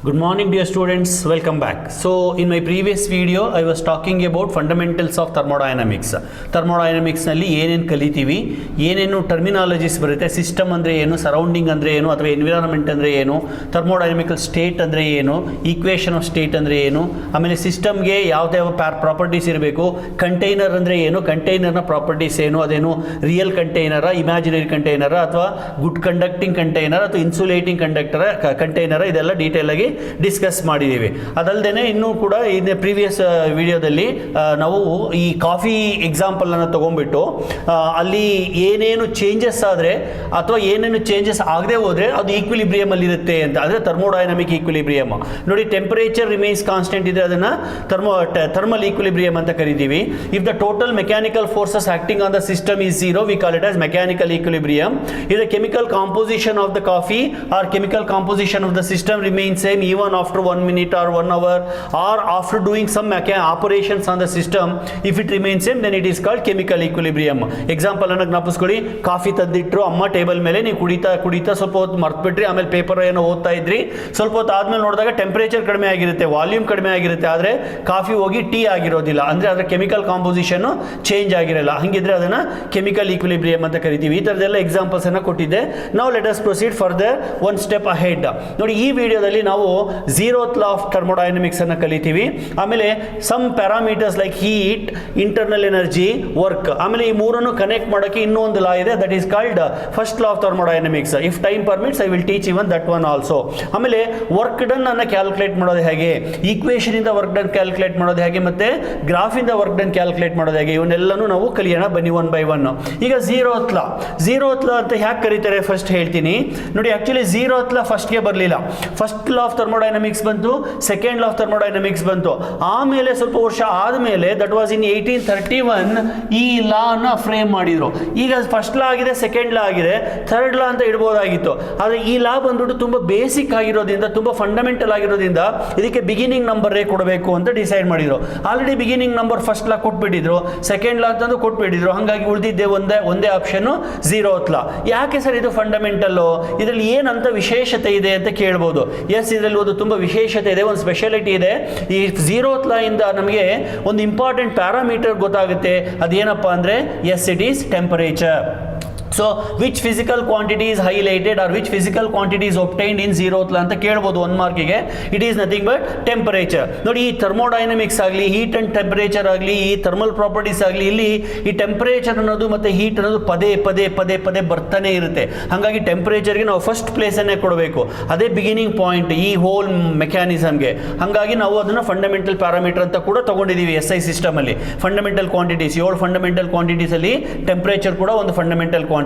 Good morning dear students, welcome back. So in my previous video I was talking about fundamentals of thermodynamics. Thermodynamics ನಲ್ಲಿ ಏನೇನು ಕಲಿತೀವಿ, ಏನೇನು terminologies ಬರುತ್ತೆ, system ಅಂದರೆ ಏನು, ಸರೌಂಡಿಂಗ್ ಅಂದರೆ ಏನು ಅಥವಾ ಎನ್ವಿರಾನ್ಮೆಂಟ್ ಅಂದರೆ ಏನು, ಥರ್ಮೋಡೈನಮಿಕಲ್ ಸ್ಟೇಟ್ ಅಂದರೆ ಏನು, ಈಕ್ವೇಷನ್ ಆಫ್ ಸ್ಟೇಟ್ ಅಂದರೆ ಏನು, ಆಮೇಲೆ ಸಿಸ್ಟಮ್ಗೆ ಯಾವ ಪ್ರಾಪರ್ಟೀಸ್ ಇರಬೇಕು, ಕಂಟೈನರ್ ಅಂದರೆ ಏನು, ಕಂಟೈನರ್ನ ಪ್ರಾಪರ್ಟೀಸ್ ಏನು, ಅದೇನು ರಿಯಲ್ ಕಂಟೈನರ, ಇಮ್ಯಾಜಿನರಿ ಕಂಟೈನರ ಅಥವಾ ಗುಡ್ ಕಂಡಕ್ಟಿಂಗ್ ಕಂಟೈನರ್ ಅಥವಾ ಇನ್ಸುಲೇಟಿಂಗ್ ಕಂಟೈನರ್ ಇದೆಲ್ಲ ಡೀಟೇಲ್ ಆಗಿ ಡಿಸ್ಕಸ್ ಮಾಡಿದ್ದೀವಿ. ಅದಲ್ಲದೆ ಇನ್ನೂ ಕೂಡ ಇನ್ನು ಪ್ರೀವಿಯಸ್ ವಿಡಿಯೋದಲ್ಲಿ ನಾವು ಈ ಕಾಫಿ ಎಕ್ಸಾಂಪಲ್ ಅನ್ನು ತಗೊಂಡ್ಬಿಟ್ಟು ಅಲ್ಲಿ ಏನೇನು ಚೇಂಜಸ್ ಆದರೆ ಅಥವಾ ಏನೇನು ಚೇಂಜಸ್ ಆಗದೆ ಹೋದರೆ ಅದು ಈಕ್ವಿಲಿಬ್ರಿಯಮ್ ಅಲ್ಲಿ ಇರುತ್ತೆ ಅಂತ, ಅಂದರೆ ಥರ್ಮೋಡೈನಮಿಕ್ ಈಕ್ವಿಲಿಬ್ರಿಯಮ್. ನೋಡಿ, ಟೆಂಪರೇಚರ್ ರಿಮೈನ್ಸ್ ಕಾನ್ಸ್ಟೆಂಟ್ ಇದೆ, ಅದನ್ನು ಥರ್ಮಲ್ ಈಕ್ವಿಲಿಬ್ರಿಯಮ್ ಅಂತ ಕರಿತೀವಿ. If the total mechanical forces acting on the system is zero, we call it as mechanical equilibrium. If the chemical composition of the coffee or chemical composition of the system remains same even after 1 minute or 1 hour or after doing some operations on the system, if it remains same then it is called chemical equilibrium. Example ಅನ್ನ ಜ್ಞಾಪಿಸ್ಕೊಳ್ಳಿ, coffee ತಂದಿಟ್ರು ಅಮ್ಮ table ಮೇಲೆ, ನೀವು ಕುಡಿತಾ ಸ್ವಲ್ಪ ಹೊತ್ತು ಮರ್ತ್ಬಿಟ್ರಿ, ಆಮೇಲೆ paper ಏನೋ ಓದ್ತಾ ಇದ್ರಿ, ಸ್ವಲ್ಪ ಹೊತ್ತು ಆದ್ಮೇಲೆ ನೋಡಿದಾಗ ಟೆಂಪರೇಚರ್ ಕಡಿಮೆ ಆಗಿರುತ್ತೆ, ವಾಲ್ಯೂಮ್ ಕಡಿಮೆ ಆಗಿರುತ್ತೆ, ಆದರೆ ಕಾಫಿ ಹೋಗಿ ಟೀ ಆಗಿರೋದಿಲ್ಲ, ಅಂದರೆ ಅದರ ಕೆಮಿಕಲ್ ಕಾಂಪೋಸಿಷನ್ ಚೇಂಜ್ ಆಗಿರಲ್ಲ. ಹಂಗಿದ್ರೆ ಅದನ್ನ ಕೆಮಿಕಲ್ ಈಕ್ವಿಲಿಬ್ರಿಯಮ್ ಅಂತ ಕರಿತೀವಿ. ಈ ಥರದೆಲ್ಲ ಎಕ್ಸಾಂಪಲ್ಸ್ ಅನ್ನ ಕೊಟ್ಟಿದ್ದೆ. ನಾವು let us proceed further one step ahead. ನೋಡಿ, ಈ ವಿಡಿಯೋದಲ್ಲಿ ನಾವು ಝೀರೋತ್ ಲಾ ಆಫ್ ಥರ್ಮೋಡೈನಮಿಕ್ಸ್ ಅನ್ನು ಕಲಿತೀವಿ. ಆಮೇಲೆ some parameters like heat, internal energy, work, ಆಮೇಲೆ ಈ ಮೂರನ್ನು ಕನೆಕ್ಟ್ ಮಾಡೋಕ್ಕೆ ಇನ್ನೊಂದು ಲಾ ಇದೆ, that is called first law of thermodynamics. If time permits I will teach even that one also. ಆಮೇಲೆ ವರ್ಕ್ ಡನ್ ಅನ್ನು ಕ್ಯಾಲ್ಕುಲೇಟ್ ಮಾಡೋದು ಹೇಗೆ, ಈಕ್ವೇಷನ್ ಇಂದ ವರ್ಕ್ ಡನ್ ಕ್ಯಾಲ್ಕುಲೇಟ್ ಮಾಡೋದು ಹೇಗೆ, ಮತ್ತೆ ಗ್ರಾಫ್ ಇಂದ ವರ್ಕ್ ಡನ್ ಕ್ಯಾಲ್ಕುಲೇಟ್ ಮಾಡೋದು ಹೇಗೆ, ಇವನ್ನೆಲ್ಲನೂ ನಾವು ಕಲಿಯೋಣ ಬನ್ನಿ ಒನ್ ಬೈ ಒನ್. ಈಗ ಝೀರೋತ್ ಲಾ ಅಂತ ಯಾಕೆ ಕರೀತಾರೆ ಫಸ್ಟ್ ಹೇಳ್ತೀನಿ. ನೋಡಿ, ಆಕ್ಚುಲಿ ಝೀರೋತ್ ಲಾ ಫಸ್ಟ್ಗೆ ಬರಲಿಲ್ಲ. ಫಸ್ಟ್ ಲಾ ಆಫ್ ಥರ್ಮೋಡೈನಮಿಕ್ಸ್ ಬಂತು, ಸೆಕೆಂಡ್ ಲಾ ಆಫ್ ಥರ್ಮೋಡೈನಮಿಕ್ಸ್ ಬಂತು. ಆಮೇಲೆ ಸ್ವಲ್ಪ ವರ್ಷ ಆದಮೇಲೆ ದಟ್ ವಾಸ್ ಇನ್ 1831 ಈ ಲಾ ಅನ್ನ ಫ್ರೇಮ್ ಮಾಡಿದ್ರು. ಈಗ ಫಸ್ಟ್ ಲಾ ಆಗಿದೆ, ಸೆಕೆಂಡ್ ಲಾ ಆಗಿದೆ, ಥರ್ಡ್ ಲಾ ಅಂತ ಇಡ್ಬೋದಾಗಿತ್ತು. ಆದರೆ ಈ ಲಾ ಬಂದ್ಬಿಟ್ಟು ತುಂಬ ಬೇಸಿಕ್ ಆಗಿರೋದ್ರಿಂದ, ತುಂಬ ಫಂಡಮೆಂಟಲ್ ಆಗಿರೋದ್ರಿಂದ ಇದಕ್ಕೆ ಬಿಗಿನಿಂಗ್ ನಂಬರೇ ಕೊಡಬೇಕು ಅಂತ ಡಿಸೈಡ್ ಮಾಡಿದ್ರು. Already beginning number first law ಕೊಟ್ಬಿಟ್ಟಿದ್ರು, ಸೆಕೆಂಡ್ ಲಾ ಅಂತಂದು ಕೊಟ್ಬಿಟ್ಟಿದ್ರು. ಹಾಗಾಗಿ ಉಳಿದಿದ್ದೆ ಒಂದೇ ಆಪ್ಷನ್ ಝೀರೋತ್ ಲಾ. ಯಾಕೆ ಸರ್ ಇದು ಫಂಡಮೆಂಟಲ್ಲು, ಇದರಲ್ಲಿ ಏನಂತ ವಿಶೇಷತೆ ಇದೆ ಅಂತ ಕೇಳ್ಬೋದು. ಎಸ್, ಇದರಲ್ಲಿ ಒಂದು ತುಂಬ ವಿಶೇಷತೆ ಇದೆ, ಒಂದು ಸ್ಪೆಷಾಲಿಟಿ ಇದೆ. ಈ ಝೀರೋತ್ ಲಾ ಇಂದ ನಮಗೆ ಒಂದು ಇಂಪಾರ್ಟೆಂಟ್ ಪ್ಯಾರಾಮೀಟರ್ ಗೊತ್ತಾಗುತ್ತೆ. ಅದೇನಪ್ಪ ಅಂದರೆ yes, it is temperature. So which physical quantity is highlighted or which physical quantity is obtained in zeroth law ಅಂತ ಕೇಳ್ಬೋದು ಒಂದು ಮಾರ್ಕಿಗೆ. It is nothing but temperature. ನೋಡಿ, ಈ ಥರ್ಮೋಡೈನಮಿಕ್ಸ್ ಆಗಲಿ, ಹೀಟ್ ಅಂಡ್ ಟೆಂಪರೇಚರ್ ಆಗಲಿ, ಈ ಥರ್ಮಲ್ ಪ್ರಾಪರ್ಟೀಸ್ ಆಗಲಿ, ಇಲ್ಲಿ ಈ ಟೆಂಪರೇಚರ್ ಅನ್ನೋದು ಮತ್ತು ಹೀಟ್ ಅನ್ನೋದು ಪದೇ ಬರ್ತಾನೆ ಇರುತ್ತೆ. ಹಾಗಾಗಿ ಟೆಂಪರೇಚರ್ಗೆ ನಾವು ಫಸ್ಟ್ ಪ್ಲೇಸನ್ನೇ ಕೊಡಬೇಕು, ಅದೇ ಬಿಗಿನಿಂಗ್ ಪಾಯಿಂಟ್ ಈ ಹೋಲ್ ಮೆಕ್ಯಾನಿಸಮ್ಗೆ. ಹಾಗಾಗಿ ನಾವು ಅದನ್ನು ಫಂಡಮೆಂಟಲ್ ಪ್ಯಾರಾಮೀಟರ್ ಅಂತ ಕೂಡ ತಗೊಂಡಿದ್ದೀವಿ SI ಸಿಸ್ಟಮಲ್ಲಿ. ಫಂಡಮೆಂಟಲ್ ಕ್ವಾಂಟಿಟೀಸ್, 7 ಫಂಡಮೆಂಟಲ್ ಕ್ವಾಂಟಿಟೀಸಲ್ಲಿ ಟೆಂಪರೇಚರ್ ಕೂಡ ಒಂದು ಫಂಡಮೆಂಟಲ್ ಕ್ವಾಂಟಿಟಿ.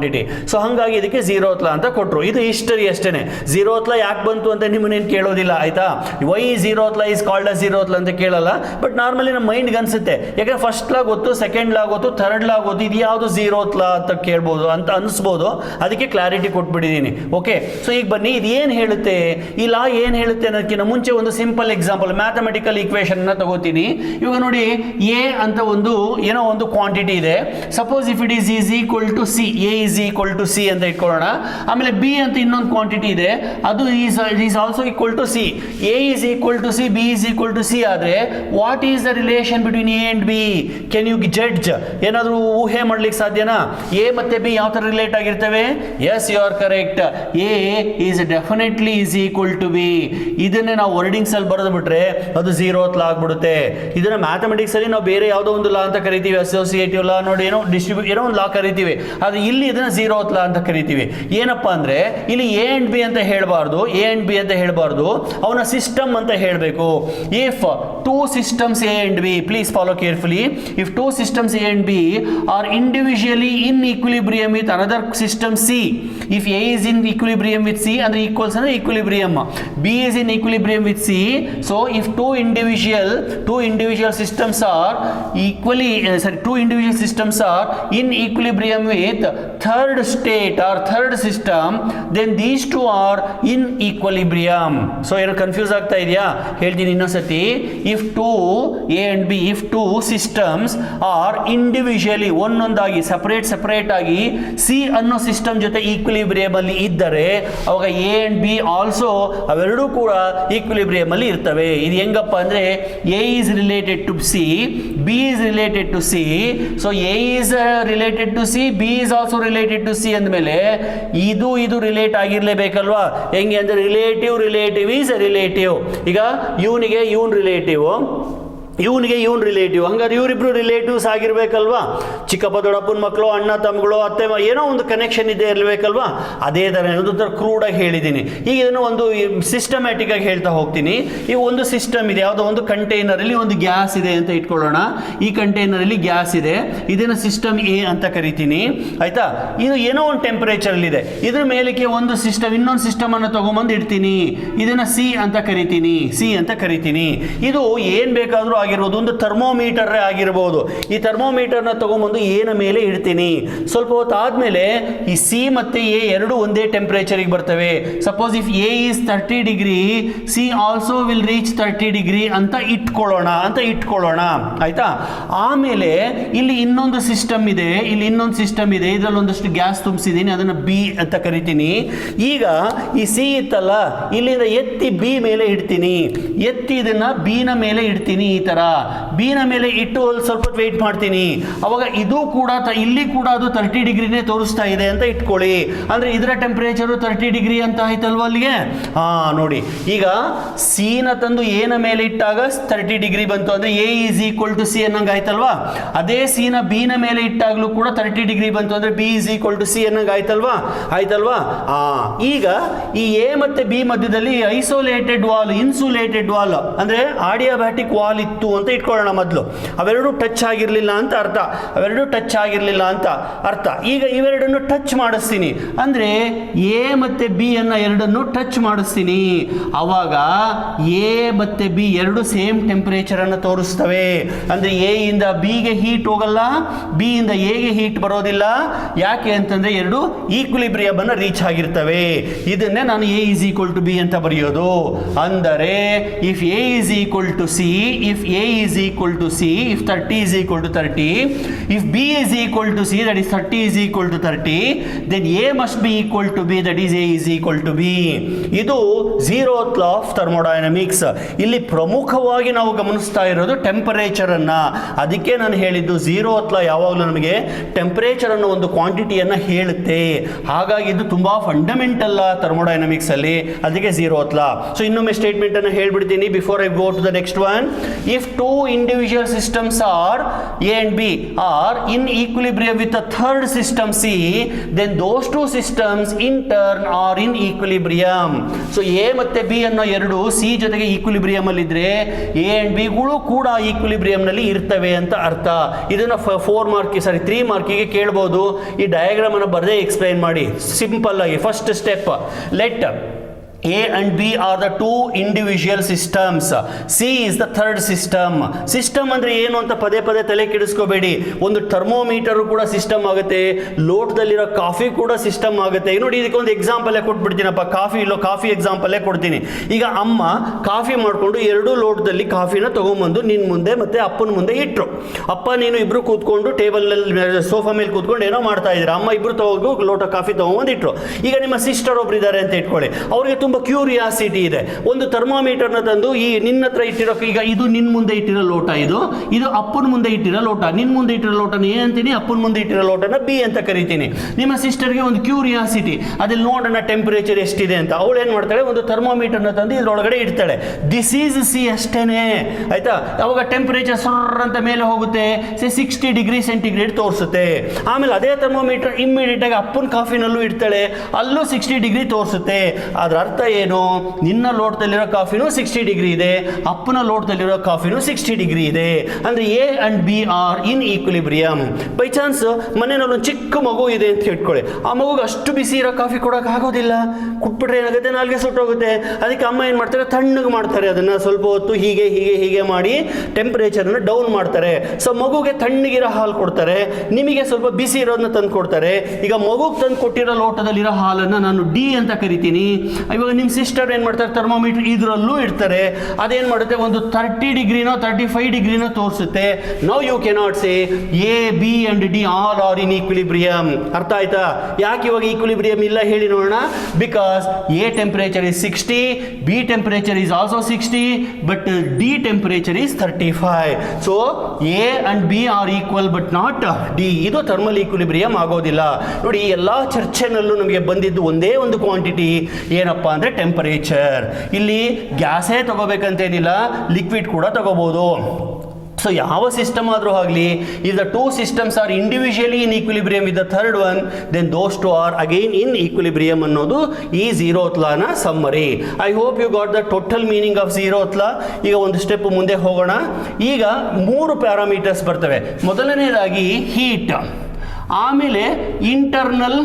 ಸೊ ಹಾಗಾಗಿ ಇದಕ್ಕೆ ಝೀರೋತ್ ಲಾ ಅಂತ ಕೊಟ್ಟರು. ಇದು ಹಿಸ್ಟರಿ ಅಷ್ಟೇನೆ. ಝೀರೋತ್ ಲಾ ಯಾಕೆ ಬಂತು ಅಂತ ನಿಮ್ಮನ್ನೇನು ಕೇಳೋದಿಲ್ಲ, ಆಯ್ತಾ. Why zeroth law is called as zeroth law ಅಂತ ಕೇಳಲ್ಲ. ಬಟ್ ನಾರ್ಮಲಿ ನಮ್ಮ ಮೈಂಡ್ಗೆ ಅನ್ಸುತ್ತೆ, ಯಾಕಂದ್ರೆ ಫಸ್ಟ್ ಲಾ ಗೊತ್ತು, ಸೆಕೆಂಡ್ ಲಾ ಗೊತ್ತು, ಥರ್ಡ್ ಲಾ ಗೊತ್ತು, ಇದು ಯಾವುದು ಝೀರೋತ್ ಲಾ ಅಂತ ಕೇಳ್ಬೋದು ಅಂತ ಅನಿಸ್ಬೋದು. ಅದಕ್ಕೆ ಕ್ಲಾರಿಟಿ ಕೊಟ್ಬಿಟ್ಟಿದ್ದೀನಿ. ಓಕೆ, ಸೊ ಈಗ ಬನ್ನಿ, ಇದು ಏನು ಹೇಳುತ್ತೆ, ಈ ಲಾ ಏನು ಹೇಳುತ್ತೆ ಅನ್ನೋದಕ್ಕಿಂತ ಮುಂಚೆ ಒಂದು ಸಿಂಪಲ್ ಎಕ್ಸಾಂಪಲ್, ಮ್ಯಾಥಮೆಟಿಕಲ್ ಈಕ್ವೇಷನ್ ಅನ್ನ ತಗೋತೀನಿ. ಇವಾಗ ನೋಡಿ, ಎ ಅಂತ ಏನೋ ಒಂದು ಕ್ವಾಂಟಿಟಿ ಇದೆ. Suppose if it is equal to C, A is equal to C ಅಂತ ಇಟ್ಕೊಳ್ಳೋಣ. ಆಮೇಲೆ ಬಿ ಅಂತ ಇನ್ನೊಂದು ಕ್ವಾಂಟಿಟಿ ಇದೆ, ಅದು is also equal to C. A is equal to C, B is equal to C ಆದರೆ what is the relation between A and B? Can you judge? ಏನಾದರೂ ಊಹೆ ಮಾಡ್ಲಿಕ್ಕೆ ಸಾಧ್ಯನಾ? ಎ ಮತ್ತೆ ಬಿ ಯಾವ ಥರ ರಿಲೇಟ್ ಆಗಿರ್ತವೆ? Yes, you are correct. A is definitely is equal to B. ಇದನ್ನೇ ನಾವು ವರ್ಡಿಂಗ್ಸ್ ಅಲ್ಲಿ ಬರೆದು ಬಿಟ್ರೆ ಅದು ಝೀರೋತ್ ಲಾ ಆಗ್ಬಿಡುತ್ತೆ. ಇದನ್ನ ಮ್ಯಾಥಮೆಟಿಕ್ಸ್ ಅಲ್ಲಿ ನಾವು ಬೇರೆ ಯಾವುದೋ ಒಂದು ಲಾ ಅಂತ ಕರಿತೀವಿ, ಅಸೋಸಿಯೇಟಿವ್ ಲಾ, ನೋಡಿ ಏನೋ ಏನೋ ಒಂದು ಲಾ ಕರಿತೀವಿ. ಆದರೆ ಇಲ್ಲಿ ಇದನ್ನ ಝೀರೋತ್ ಲಾ ಅಂತ ಕರಿತೀವಿ. ಏನಪ್ಪಾ ಅಂದ್ರೆ ಇಲ್ಲಿ ಎ ಅಂಡ್ ಬಿ ಅಂತ ಹೇಳಬಾರ್ದು, ಅವನ ಸಿಸ್ಟಮ್ ಅಂತ ಹೇಳಬೇಕು. If two systems A and B, please follow carefully, if two systems A and B are individually in equilibrium with another system C, if A is in equilibrium with C ಅಂದ್ರೆ equals ಅಂದ್ರೆ equilibrium, B is in equilibrium with C. So if two individual systems are in equilibrium with third state or third system, then these two are in equilibrium. So ಏನು confuse ಆಗ್ತಾ ಇದೆಯಾ? ಹೇಳ್ತೀನಿ ಇನ್ನೊಂದ್ಸತಿ. If two A and B, if two systems are individually ಒಂದೊಂದಾಗಿ separate ಆಗಿ C ಅನ್ನೋ system ಜೊತೆ equilibrium ಅಲ್ಲಿ ಇದ್ದರೆ ಅವಾಗ A and B ಆಲ್ಸೋ ಅವೆರಡೂ ಕೂಡ ಈಕ್ವಿಲಿಬ್ರಿಯಂ ಅಲ್ಲಿ ಇರ್ತವೆ. ಇದು ಹೆಂಗಪ್ಪ ಅಂದ್ರೆ A is related to C, B is related to C, so A is related to C, B is also related to C ಅಂದಮೇಲೆ ಇದು ರಿಲೇಟ್ ಆಗಿರ್ಲೇಬೇಕಲ್ವಾ? ಹೆಂಗೆ ಅಂದ್ರೆ ರಿಲೇಟಿವ್ ಈಸ್ ರಿಲೇಟಿವ್. ಈಗ ಇವನಿಗೆ ಇವನ್ ರಿಲೇಟಿವ್, ಇವನಿಗೆ ಇವನ್ ರಿಲೇಟಿವ್, ಹಂಗಾದ್ರೆ ಇವರಿಬ್ರು ರಿಲೇಟಿವ್ಸ್ ಆಗಿರ್ಬೇಕಲ್ವಾ? ಚಿಕ್ಕಪ್ಪ ದೊಡ್ಡಪ್ಪನ ಮಕ್ಕಳು, ಅಣ್ಣ ತಮ್ಮಗಳು, ಅತ್ತೆ, ಏನೋ ಒಂದು ಕನೆಕ್ಷನ್ ಇದೆ ಇರಬೇಕಲ್ವಾ? ಅದೇ ಥರ ಒಂದು ಕ್ರೂಡಾಗಿ ಹೇಳಿದ್ದೀನಿ. ಈಗ ಇದನ್ನು ಒಂದು ಸಿಸ್ಟಮ್ಯಾಟಿಕ್ ಆಗಿ ಹೇಳ್ತಾ ಹೋಗ್ತೀನಿ. ಈಗ ಒಂದು ಸಿಸ್ಟಮ್ ಇದೆ, ಯಾವುದೋ ಒಂದು ಕಂಟೈನರಲ್ಲಿ ಒಂದು ಗ್ಯಾಸ್ ಇದೆ ಅಂತ ಇಟ್ಕೊಳ್ಳೋಣ. ಈ ಕಂಟೈನರಲ್ಲಿ ಗ್ಯಾಸ್ ಇದೆ, ಇದನ್ನು ಸಿಸ್ಟಮ್ ಎ ಅಂತ ಕರಿತೀನಿ, ಆಯ್ತಾ? ಇದು ಏನೋ ಒಂದು ಟೆಂಪರೇಚರ್ ಇದೆ. ಇದ್ರ ಮೇಲಕ್ಕೆ ಒಂದು ಸಿಸ್ಟಮ್, ಇನ್ನೊಂದು ಸಿಸ್ಟಮ್ ಅನ್ನು ತಗೊಂಬಂದು ಇಡ್ತೀನಿ, ಇದನ್ನ ಸಿ ಅಂತ ಕರಿತೀನಿ. ಇದು ಏನ್ ಬೇಕಾದ್ರೂ ಆಗಿರ್ಬೋದು, ಒಂದು ಥರ್ಮೋಮೀಟರ್ ಆಗಿರ್ಬೋದು. ಈ ಥರ್ಮೋಮೀಟರ್ನ ತಗೊಂಬಂದು ಎನ ಮೇಲೆ ಇಡ್ತೀನಿ. ಸ್ವಲ್ಪ ಹೊತ್ತು ಆದ್ಮೇಲೆ ಈ ಸಿ ಮತ್ತೆ ಎ ಎರಡು ಒಂದೇ ಟೆಂಪರೇಚರ್ಗೆ ಬರ್ತವೆ. Suppose if A is 30 degree, C also will reach 30 degree ಅಂತ ಇಟ್ಕೊಳ್ಳೋಣ. ಆಯ್ತಾ? ಆಮೇಲೆ ಇಲ್ಲಿ ಇನ್ನೊಂದು ಸಿಸ್ಟಮ್ ಇದೆ, ಇದರಲ್ಲಿ ಒಂದಷ್ಟು ಗ್ಯಾಸ್ ತುಂಬಿಸಿದ್ದೀನಿ, ಅದನ್ನ ಬಿ ಅಂತ ಕರಿತೀನಿ. ಈಗ ಈ ಸಿ ಇತ್ತಲ್ಲ, ಇಲ್ಲಿಂದ ಎತ್ತಿ ಬಿ ಮೇಲೆ ಇಡ್ತೀನಿ, ಇದನ್ನ ಬಿ ನ ಮೇಲೆ ಇಡ್ತೀನಿ. ಈ ತರ ಬಿ ನ ಮೇಲೆ ಇಟ್ಟು ಸ್ವಲ್ಪ ವೇಟ್ ಮಾಡ್ತೀನಿ. ಅವಾಗ ಇದು ಕೂಡ ಇಲ್ಲಿ ಕೂಡ ಅದು 30 ಡಿಗ್ರಿನೇ ತೋರಿಸ್ತಾ ಇದೆ ಅಂತ ಇಟ್ಕೊಳ್ಳಿ. ಅಂದ್ರೆ ಇದರ ಟೆಂಪರೇಚರ್ 30 ಡಿಗ್ರಿ ಅಂತ ಆಯ್ತಲ್ವಾ ಅಲ್ಲಿಗೆ? ನೋಡಿ, ಈಗ ಸಿ ನ ತಂದು ಎ ನ ಮೇಲೆ ಇಟ್ಟಾಗ 30 ಡಿಗ್ರಿ ಬಂತು, ಅಂದ್ರೆ A is equal to C ಅನ್ನಂಗ ಆಯ್ತಲ್ವಾ? ಅದೇ ಸಿ ನ ಬಿ ನ ಮೇಲೆ ಇಟ್ಟಾಗ್ಲೂ ಕೂಡ 30 ಡಿಗ್ರಿ ಬಂತು, ಅಂದ್ರೆ B is equal to C ಅನ್ನಂಗ ಆಯ್ತಲ್ವಾ? ಈಗ ಈ ಎ ಮತ್ತೆ ಬಿ ಮಧ್ಯದಲ್ಲಿ ಐಸೋಲೇಟೆಡ್ ವಾಲ್, ಇನ್ಸುಲೇಟೆಡ್ ವಾಲ್ ಅಂದ್ರೆ ಆಡಿಯಾಬ್ಯಾಟಿಕ್ ವಾಲ್ ಇತ್ತು ಅಂತ ಇಟ್ಕೊಳ್ಳೋಣ. ಮೊದಲು ಅವೆರಡು ಟಚ್ ಆಗಿರ್ಲಿಲ್ಲ ಅಂತ ಅರ್ಥ. ಈಗ ಇವೆರಡನ್ನು ಟಚ್ ಮಾಡಿಸ್ತೀನಿ, ಅಂದ್ರೆ ಎ ಮತ್ತೆ ಬಿ ಅನ್ನ ಎರಡನ್ನು ಟಚ್ ಮಾಡಿಸ್ತೀನಿ. ಅವಾಗ ಎ ಮತ್ತೆ ಬಿ ಎರಡು ಸೇಮ್ ಟೆಂಪರೇಚರ್ ಅನ್ನು ತೋರಿಸ್ತವೆ. ಅಂದ್ರೆ ಎ ಇಂದ ಬಿ ಗೆ ಹೀಟ್ ಹೋಗಲ್ಲ, ಬಿ ಇಂದ ಎ ಗೆ ಹೀಟ್ ಬರೋದಿಲ್ಲ. ಯಾಕೆ ಅಂತಂದ್ರೆ ಎರಡು ಈಕ್ವಿಲಿಬ್ರಿಯಂ ಅನ್ನ ರೀಚ್ ಆಗಿರ್ತವೆ. ಇದನ್ನೇ ನಾನು A is equal to B ಅಂತ ಬರೆಯೋದು. ಅಂದರೆ if A is equal to C, if A is equal to C, if 30 is equal to 30, if B is equal to C, that is 30 is equal to 30, then A must be equal to B, that is A is equal to B. ಇದು 0th law of thermodynamics. ಇಲ್ಲಿ ಪ್ರಮುಖವಾಗಿ ನಾವು ಗಮನಿಸ್ತಾ ಇರೋದು temperature ಅನ್ನ. ಅದಕ್ಕೆ ನಾನು ಹೇಳಿದ್ದು 0th law ಯಾವಾಗಲೂ ನಮಗೆ ಟೆಂಪರೇಚರ್ ಅನ್ನೋ ಒಂದು ಕ್ವಾಂಟಿಟಿಯನ್ನ ಹೇಳುತ್ತೆ. ಹಾಗಾಗಿ ಇದು ತುಂಬಾ ಫಂಡಮೆಂಟಲ್ ಥರ್ಮೋಡೈನಮಿಕ್ಸ್ ಅಲ್ಲಿ, ಅದಕ್ಕೆ 0th law. ಸೊ ಇನ್ನೊಮ್ಮೆ ಸ್ಟೇಟ್ಮೆಂಟ್ ಅನ್ನು ಹೇಳ್ಬಿಡ್ತೀನಿ before I go to the next one. If two individual systems are A and B are in equilibrium with a third system C, then those two systems in turn are in equilibrium. So A ಮತ್ತೆ B ಅನ್ನೋ ಎರಡು C ಜೊತೆಗೆ equilibrium ಅಲ್ಲಿ ಇದ್ರೆ A and B ಗಳು ಕೂಡ equilibrium ನಲ್ಲಿ ಇರ್ತವೆ ಅಂತ ಅರ್ಥ. ಇದನ್ನ 3 ಮಾರ್ಕಿಗೆ ಕೇಳಬಹುದು. ಈ ಡಯಾಗ್ರಾಮ್ ಅನ್ನು ಬರದೇ ಎಕ್ಸ್ಪ್ಲೈನ್ ಮಾಡಿ ಸಿಂಪಲ್ ಆಗಿ. First step, let A and B are the two individual systems. C is the third system. System ಅಂದ್ರೆ ಏನು ಅಂತ ಪದೇ ತಲೆ ಕೆಡಿಸ್ಕೋಬೇಡಿ. ಒಂದು ಥರ್ಮೋಮೀಟರ್ ಕೂಡ ಸಿಸ್ಟಮ್ ಆಗುತ್ತೆ, ಲೋಟದಲ್ಲಿರೋ ಕಾಫಿ ಕೂಡ ಸಿಸ್ಟಮ್ ಆಗುತ್ತೆ. ನೋಡಿ, ಇದಕ್ಕೆ ಒಂದು ಎಕ್ಸಾಂಪಲ್ ಕೊಟ್ಬಿಡ್ತೀನಪ್ಪ. ಕಾಫಿ ಎಕ್ಸಾಂಪಲ್ ಕೊಡ್ತೀನಿ. ಈಗ ಅಮ್ಮ ಕಾಫಿ ಮಾಡಿಕೊಂಡು 2 ಲೋಟದಲ್ಲಿ ಕಾಫಿನ ತಗೊಂಬಂದು ನಿನ್ನ ಮುಂದೆ ಮತ್ತೆ ಅಪ್ಪನ ಮುಂದೆ ಇಟ್ರು. ಅಪ್ಪ ನೀನು ಇಬ್ರು ಕೂತ್ಕೊಂಡು ಟೇಬಲ್ ಸೋಫಾ ಮೇಲೆ ಕೂತ್ಕೊಂಡು ಏನೋ ಮಾಡ್ತಾ ಇದ್ದೀರಾ. ಅಮ್ಮ ಇಬ್ರು ಲೋಟ ಕಾಫಿ ತಗೊಂಬಂದು ಇಟ್ರು. ಈಗ ನಿಮ್ಮ ಸಿಸ್ಟರ್ ಒಬ್ರು ಇದ್ದಾರೆ ಅಂತ ಇಟ್ಕೊಳ್ಳಿ. ಅವ್ರಿಗೆ ತುಂಬಾ ಕ್ಯೂರಿಯಾಸಿಟಿ ಇದೆ. ಒಂದು ಥರ್ಮೋಮೀಟರ್ನ ತಂದು ಈ ನಿನ್ನ ಹತ್ರ ಇಟ್ಟಿರೋ, ಈಗ ಇದು ನಿನ್ನ ಮುಂದೆ ಇಟ್ಟಿರೋ ಲೋಟ, ಇದು ಅಪ್ಪನ ಮುಂದೆ ಇಟ್ಟಿರೋ ಲೋಟ. ನಿನ್ನ ಮುಂದೆ ಇಟ್ಟಿರೋ ಲೋಟನ ಎ ಅಂತೀನಿ, ಅಪ್ಪನ ಮುಂದೆ ಇಟ್ಟಿರೋ ಲೋಟನ ಬಿ ಅಂತ ಕರಿತೀನಿ. ನಿಮ್ಮ ಸಿಸ್ಟರ್ಗೆ ಒಂದು ಕ್ಯೂರಿಯಾಸಿಟಿ, ಅದ್ರಲ್ಲಿ ನೋಡೋಣ ಟೆಂಪರೇಚರ್ ಎಷ್ಟಿದೆ ಅಂತ. ಅವಳು ಏನ್ ಮಾಡ್ತಾಳೆ, ಒಂದು ಥರ್ಮೋಮೀಟರ್ನ ತಂದು ಇದ್ರೊಳಗಡೆ ಇಡ್ತಾಳೆ. ದಿಸ್ ಈಸ್ ಸಿ ಅಷ್ಟೇನೆ, ಆಯ್ತಾ? ಅವಾಗ ಟೆಂಪರೇಚರ್ ಸರ್ರ ಅಂತ ಮೇಲೆ ಹೋಗುತ್ತೆ, 60 ಡಿಗ್ರಿ ಸೆಂಟಿಗ್ರೇಡ್ ತೋರಿಸುತ್ತೆ. ಆಮೇಲೆ ಅದೇ ಥರ್ಮೋಮೀಟರ್ ಇಮ್ಮಿಡಿಯೇಟ್ ಆಗಿ ಅಪ್ಪನ ಕಾಫಿನಲ್ಲೂ ಇಡ್ತಾಳೆ, ಅಲ್ಲೂ 60 ಡಿಗ್ರಿ ತೋರಿಸುತ್ತೆ. ಅದ್ರ ಅರ್ಥ ಏನು, ನಿನ್ನ ಲೋಟದಲ್ಲಿರೋ ಕಾಫಿನೂ 60 ಡಿಗ್ರಿ ಇದೆ, ಅಪ್ಪನ ಲೋಟದಲ್ಲಿರೋ ಕಾಫಿನೂ 60 ಡಿಗ್ರಿ ಇದೆ. ಅಂದರೆ A and B are in equilibrium. By chance ಮನೆಯಲ್ಲಿ ಒಂದು ಚಿಕ್ಕ ಮಗು ಇದೆ ಅಂತ ಇಟ್ಕೊಳ್ಳಿ, ಆ ಮಗುಗೆ ಅಷ್ಟು ಬಿಸಿ ಇರೋ ಕಾಫಿ ಕೊಡೋಕೆ ಆಗೋದಿಲ್ಲ, ಕುಟ್ಬಿಟ್ರೆ ಏನಾಗುತ್ತೆ, ನಾಲ್ಗೆ ಸುಟ್ಟೋಗುತ್ತೆ. ಅದಕ್ಕೆ ಅಮ್ಮ ಏನು ಮಾಡ್ತಾರೆ, ತಣ್ಣಗೆ ಮಾಡ್ತಾರೆ, ಅದನ್ನು ಸ್ವಲ್ಪ ಹೊತ್ತು ಹೀಗೆ ಹೀಗೆ ಹೀಗೆ ಮಾಡಿ ಟೆಂಪರೇಚರ್ನ ಡೌನ್ ಮಾಡ್ತಾರೆ. ಸೊ ಮಗುಗೆ ತಣ್ಣಗಿರೋ ಹಾಲು ಕೊಡ್ತಾರೆ, ನಿಮಗೆ ಸ್ವಲ್ಪ ಬಿಸಿ ಇರೋದನ್ನ ತಂದು ಕೊಡ್ತಾರೆ. ಈಗ ಮಗುಗೆ ತಂದು ಕೊಟ್ಟಿರೋ ಲೋಟದಲ್ಲಿರೋ ಹಾಲನ್ನು ನಾನು ಡಿ ಅಂತ ಕರಿತೀನಿ. ಇವಾಗ ನಿಮ್ಮ ಸಿಸ್ಟರ್ ಏನು ಮಾಡ್ತಾರೆ, ಥರ್ಮೋಮೀಟರ್ ಇದರಲ್ಲೂ ಇಡ್ತಾರೆ, ಅದೇನು ಮಾಡುತ್ತೆ, ಒಂದು 30 ಡಿಗ್ರಿನೋ 35 ಡಿಗ್ರಿನೋ ತೋರಿಸುತ್ತೆ. Now you cannot say A B and D all are in equilibrium. ಅರ್ಥ ಆಯ್ತಾ? ಯಾಕೆ ಇವಾಗ ಈಕ್ವಿಲಿಬ್ರಿಯಂ ಇಲ್ಲ ಹೇಳಿ ನೋಡೋಣ. Because A temperature is 60, B temperature is also 60, but D temperature is 35. So A and B are equal but not D. ಇದು thermal equilibrium ಆಗೋದಿಲ್ಲ. ನೋಡಿ, ಎಲ್ಲ ಚರ್ಚೆನಲ್ಲೂ ನಮಗೆ ಬಂದಿದ್ದು ಒಂದೇ ಒಂದು ಕ್ವಾಂಟಿಟಿ, ಏನಪ್ಪ ಅಂದರೆ ಟೆಂಪರೇಚರ್. ಇಲ್ಲಿ ಗ್ಯಾಸೇ ತಗೋಬೇಕಂತೇನಿಲ್ಲ, ಲಿಕ್ವಿಡ್ ಕೂಡ ತಗೋಬೋದು. ಸೊ ಯಾವ ಸಿಸ್ಟಮ್ ಆದರೂ ಆಗಲಿ, if the 2 systems are individually in equilibrium with the third one, then those 2 are again in equilibrium ಅನ್ನೋದು ಈ zeroth law ನ summary. I hope you got the total meaning of zeroth law. ಈಗ ಒಂದು step ಮುಂದೆ ಹೋಗೋಣ. ಈಗ 3 parameters ಬರ್ತವೆ. ಮೊದಲನೇದಾಗಿ ಹೀಟ್, ಆಮೇಲೆ ಇಂಟರ್ನಲ್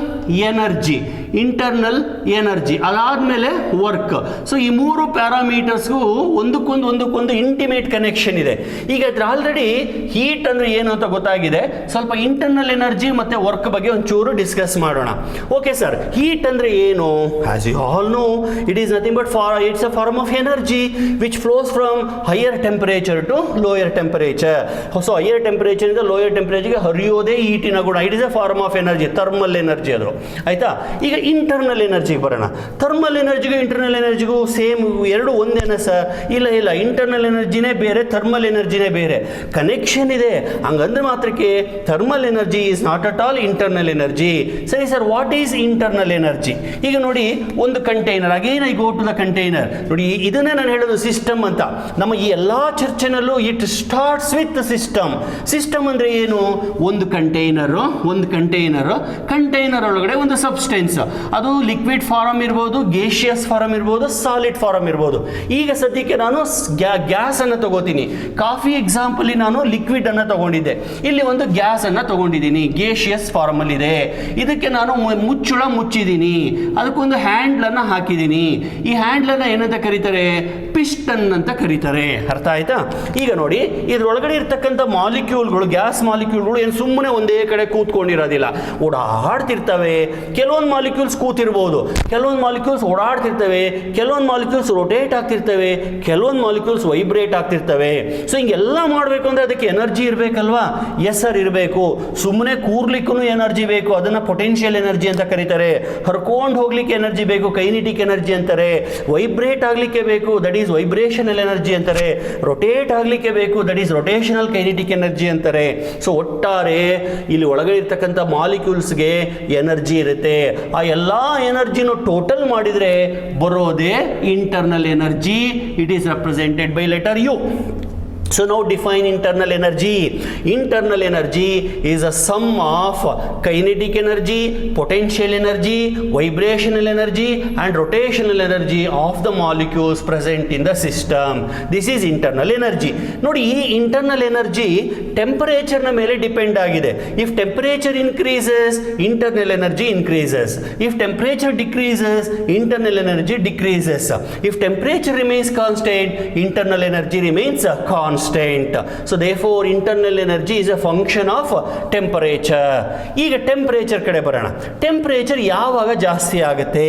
ಎನರ್ಜಿ, ಅದಾದಮೇಲೆ ವರ್ಕ್. ಸೊ ಈ 3 ಪ್ಯಾರಾಮೀಟರ್ಸ್ಗೂ ಒಂದಕ್ಕೊಂದು ಇಂಟಿಮೇಟ್ ಕನೆಕ್ಷನ್ ಇದೆ. ಈಗ ಅದ್ರ ಆಲ್ರೆಡಿ ಹೀಟ್ ಅಂದರೆ ಏನು ಅಂತ ಗೊತ್ತಾಗಿದೆ. ಸ್ವಲ್ಪ ಇಂಟರ್ನಲ್ ಎನರ್ಜಿ ಮತ್ತು ವರ್ಕ್ ಬಗ್ಗೆ ಒಂಚೂರು ಡಿಸ್ಕಸ್ ಮಾಡೋಣ. ಓಕೆ ಸರ್, ಹೀಟ್ ಅಂದರೆ ಏನು? As you all know, it is nothing but it's a form of energy which flows from higher temperature to lower temperature. So higher ಟೆಂಪರೇಚರಿಂದ ಲೋಯರ್ ಟೆಂಪರೇಚರ್ಗೆ ಹರಿಯೋದೇ ಹೀಟಿನ ಗುಣ. It is a form of energy, thermal energy ಅದು. ಆಯ್ತಾ? ಈಗ internal ಎನರ್ಜಿಗೆ ಬರೋಣ. ಥರ್ಮಲ್ ಎನರ್ಜಿಗೂ ಇಂಟರ್ನಲ್ ಎನರ್ಜಿಗೂ ಸೇಮ್, ಎರಡು ಒಂದೇನ ಸರ್? ಇಲ್ಲ, ಇಂಟರ್ನಲ್ ಎನರ್ಜಿನೇ ಬೇರೆ, ಥರ್ಮಲ್ ಎನರ್ಜಿನೇ ಬೇರೆ. ಕನೆಕ್ಷನ್ ಇದೆ. ಹಂಗಂದ್ರೆ ಮಾತ್ರಕ್ಕೆ thermal energy is not at all internal energy. ಸರಿ sir, what is internal energy? ಈಗ ನೋಡಿ, ಒಂದು container, again I go to the container. ನೋಡಿ, ಇದನ್ನೇ ನಾನು ಹೇಳೋದು ಸಿಸ್ಟಮ್ ಅಂತ. ನಮ್ಮ ಈ ಎಲ್ಲ ಚರ್ಚೆನಲ್ಲೂ it starts with system. System ಅಂದರೆ ಏನು? ಒಂದು ಕಂಟೈನರ್ ಒಳಗಡೆ ಒಂದು ಸಬ್ಸ್ಟೆನ್ಸ್, ಅದು ಲಿಕ್ವಿಡ್ ಫಾರಮ್ ಇರ್ಬೋದು, ಗೇಷಿಯಸ್ ಫಾರಮ್ ಇರ್ಬೋದು, ಸಾಲಿಡ್ ಫಾರಮ್ ಇರ್ಬೋದು. ಈಗ ಸದ್ಯಕ್ಕೆ ನಾನು ಗ್ಯಾಸ್ ಅನ್ನು ತಗೋತೀನಿ. ಕಾಫಿ ಎಕ್ಸಾಂಪಲ್ ನಾನು ಲಿಕ್ವಿಡ್ ಅನ್ನು ತಗೊಂಡಿದ್ದೆ, ಇಲ್ಲಿ ಒಂದು ಗ್ಯಾಸ್ ಅನ್ನು ತಗೊಂಡಿದ್ದೀನಿ, ಗೇಷಿಯಸ್ ಫಾರಮ್ ಅಲ್ಲಿ ಇದೆ. ಇದಕ್ಕೆ ನಾನು ಮುಚ್ಚಳ ಮುಚ್ಚಿದ್ದೀನಿ, ಅದಕ್ಕೊಂದು ಹ್ಯಾಂಡ್ಲ್ ಅನ್ನು ಹಾಕಿದ್ದೀನಿ. ಈ ಹ್ಯಾಂಡ್ಲ್ ಅನ್ನು ಏನಂತ ಕರೀತಾರೆ? ಪಿಸ್ಟನ್ ಅಂತ ಕರೀತಾರೆ. ಅರ್ಥ ಆಯ್ತಾ? ಈಗ ನೋಡಿ, ಇದ್ರೊಳಗಡೆ ಇರ್ತಕ್ಕಂಥ ಮಾಲಿಕ್ಯೂಲ್ಗಳು, ಗ್ಯಾಸ್ ಮಾಲಿಕ್ಯೂಲ್ಗಳು ಏನು ಸುಮ್ಮನೆ ಒಂದೇ ಕಡೆ ಕೂತ್ಕೊಂಡಿರೋದಿಲ್ಲ, ಓಡಾಡ್ತಿರ್ತವೆ. ಕೆಲವೊಂದು ಮಾಲಿಕ್ಯೂಲ್ಸ್ ಕೂತಿರ್ಬೋದು, ಕೆಲವೊಂದು ಮಾಲಿಕ್ಯೂಲ್ಸ್ ಓಡಾಡ್ತಿರ್ತವೆ, ಕೆಲವೊಂದು ಮಾಲಿಕ್ಯೂಲ್ಸ್ ರೊಟೇಟ್ ಆಗ್ತಿರ್ತವೆ, ಕೆಲವೊಂದು ಮಾಲಿಕ್ಯೂಲ್ಸ್ ವೈಬ್ರೇಟ್ ಆಗ್ತಿರ್ತವೆ. ಸೊ ಹಿಂಗೆಲ್ಲ ಮಾಡಬೇಕು ಅಂದರೆ ಅದಕ್ಕೆ ಎನರ್ಜಿ ಇರಬೇಕಲ್ವಾ? ಎಸ್ ಸರ್, ಇರಬೇಕು. ಸುಮ್ಮನೆ ಕೂರ್ಲಿಕ್ಕೂ ಎನರ್ಜಿ ಬೇಕು, ಅದನ್ನು ಪೊಟೆನ್ಷಿಯಲ್ ಎನರ್ಜಿ ಅಂತ ಕರೀತಾರೆ. ಹರ್ಕೊಂಡು ಹೋಗ್ಲಿಕ್ಕೆ ಎನರ್ಜಿ ಬೇಕು, ಕೈನೆಟಿಕ್ ಎನರ್ಜಿ ಅಂತಾರೆ. ವೈಬ್ರೇಟ್ ಆಗಲಿಕ್ಕೆ ಬೇಕು, ದಟ್ ಈಸ್ ವೈಬ್ರೇಷನಲ್ ಎನರ್ಜಿ ಅಂತಾರೆ. ರೊಟೇಟ್ ಆಗಲಿಕ್ಕೆ ಬೇಕು, that is rotational kinetic energy ಅಂತಾರೆ. ಸೊ ಒಟ್ಟಾರೆ ಇಲ್ಲಿ ಒಳಗಡೆ ಇರ್ತಕ್ಕಂಥ ಮಾಲಿಕ್ಯೂಲ್ಸ್ಗೆ ಎನರ್ಜಿ ಇರುತ್ತೆ. ಆ ಎಲ್ಲ ಎನರ್ಜಿನೂ ಟೋಟಲ್ ಮಾಡಿದರೆ ಬರೋದೇ internal energy. It is represented by letter U. So now define internal energy. Internal energy is a sum of kinetic energy, potential energy, vibrational energy and rotational energy of the molecules present in the system. This is internal energy. ನೋಡಿ, ಈ internal energy temperature ನ ಮೇಲೆ depend ಆಗಿದೆ. If temperature increases, internal energy increases. If temperature decreases, internal energy decreases. If temperature remains constant, internal energy remains constant. So therefore internal energy is a function of temperature. ಈಗ temperature ಕಡೆ ಬರೋಣ. Temperature ಯಾವಾಗ ಜಾಸ್ತಿ ಆಗುತ್ತೆ?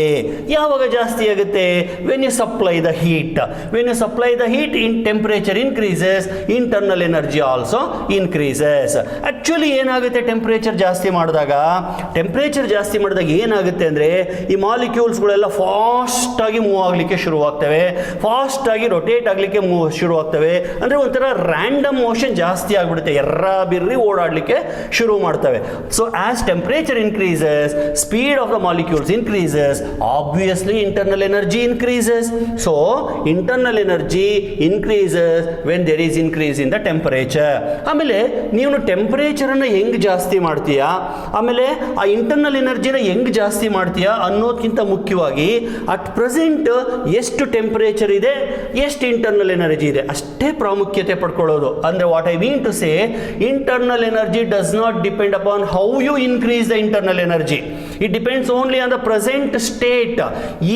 when you supply the heat. When you supply the heat, in temperature increases, internal energy also increases. Actually ಏನಾಗುತ್ತೆ temperature ಜಾಸ್ತಿ ಮಾಡಿದಾಗ ಏನಾಗುತ್ತೆ ಅಂದರೆ ಈ ಮಾಲಿಕ್ಯೂಲ್ಸ್ಗಳೆಲ್ಲ ಫಾಸ್ಟ್ ಆಗಿ ಮೂವ್ ಆಗಲಿಕ್ಕೆ ಶುರುವಾಗ್ತವೆ, ಫಾಸ್ಟ್ ಆಗಿ ರೊಟೇಟ್ ಆಗಲಿಕ್ಕೆ ಶುರುವಾಗ್ತವೆ. ಅಂದರೆ ಒಂಥರ ಥರ ರ್ಯಾಂಡಮ್ ಮೋಷನ್ ಜಾಸ್ತಿ ಆಗಿಬಿಡುತ್ತೆ, ಎರ್ರ ಬಿರ್ರಿ ಓಡಾಡಲಿಕ್ಕೆ ಶುರು ಮಾಡ್ತವೆ. So as temperature increases, speed of the molecules increases, obviously internal energy increases. So internal energy increases when there is increase in the temperature. ಆಮೇಲೆ ನೀವು ಟೆಂಪರೇಚರನ್ನು ಹೆಂಗೆ ಜಾಸ್ತಿ ಮಾಡ್ತೀಯಾ, ಆಮೇಲೆ ಆ ಇಂಟರ್ನಲ್ ಎನರ್ಜಿನ ಹೆಂಗೆ ಜಾಸ್ತಿ ಮಾಡ್ತೀಯಾ ಅನ್ನೋದಕ್ಕಿಂತ ಮುಖ್ಯವಾಗಿ ಅಟ್ ಪ್ರೆಸೆಂಟ್ ಎಷ್ಟು ಟೆಂಪರೇಚರ್ ಇದೆ, ಎಷ್ಟು ಇಂಟರ್ನಲ್ ಎನರ್ಜಿ ಇದೆ ಅಷ್ಟೇ ಪ್ರಾಮುಖ್ಯತೆ ಪಡ್ಕೊಳ್ಳೋದು. ಅಂದರೆ what I mean to say, internal energy does not depend upon how you increase the internal energy. It depends only on the present state.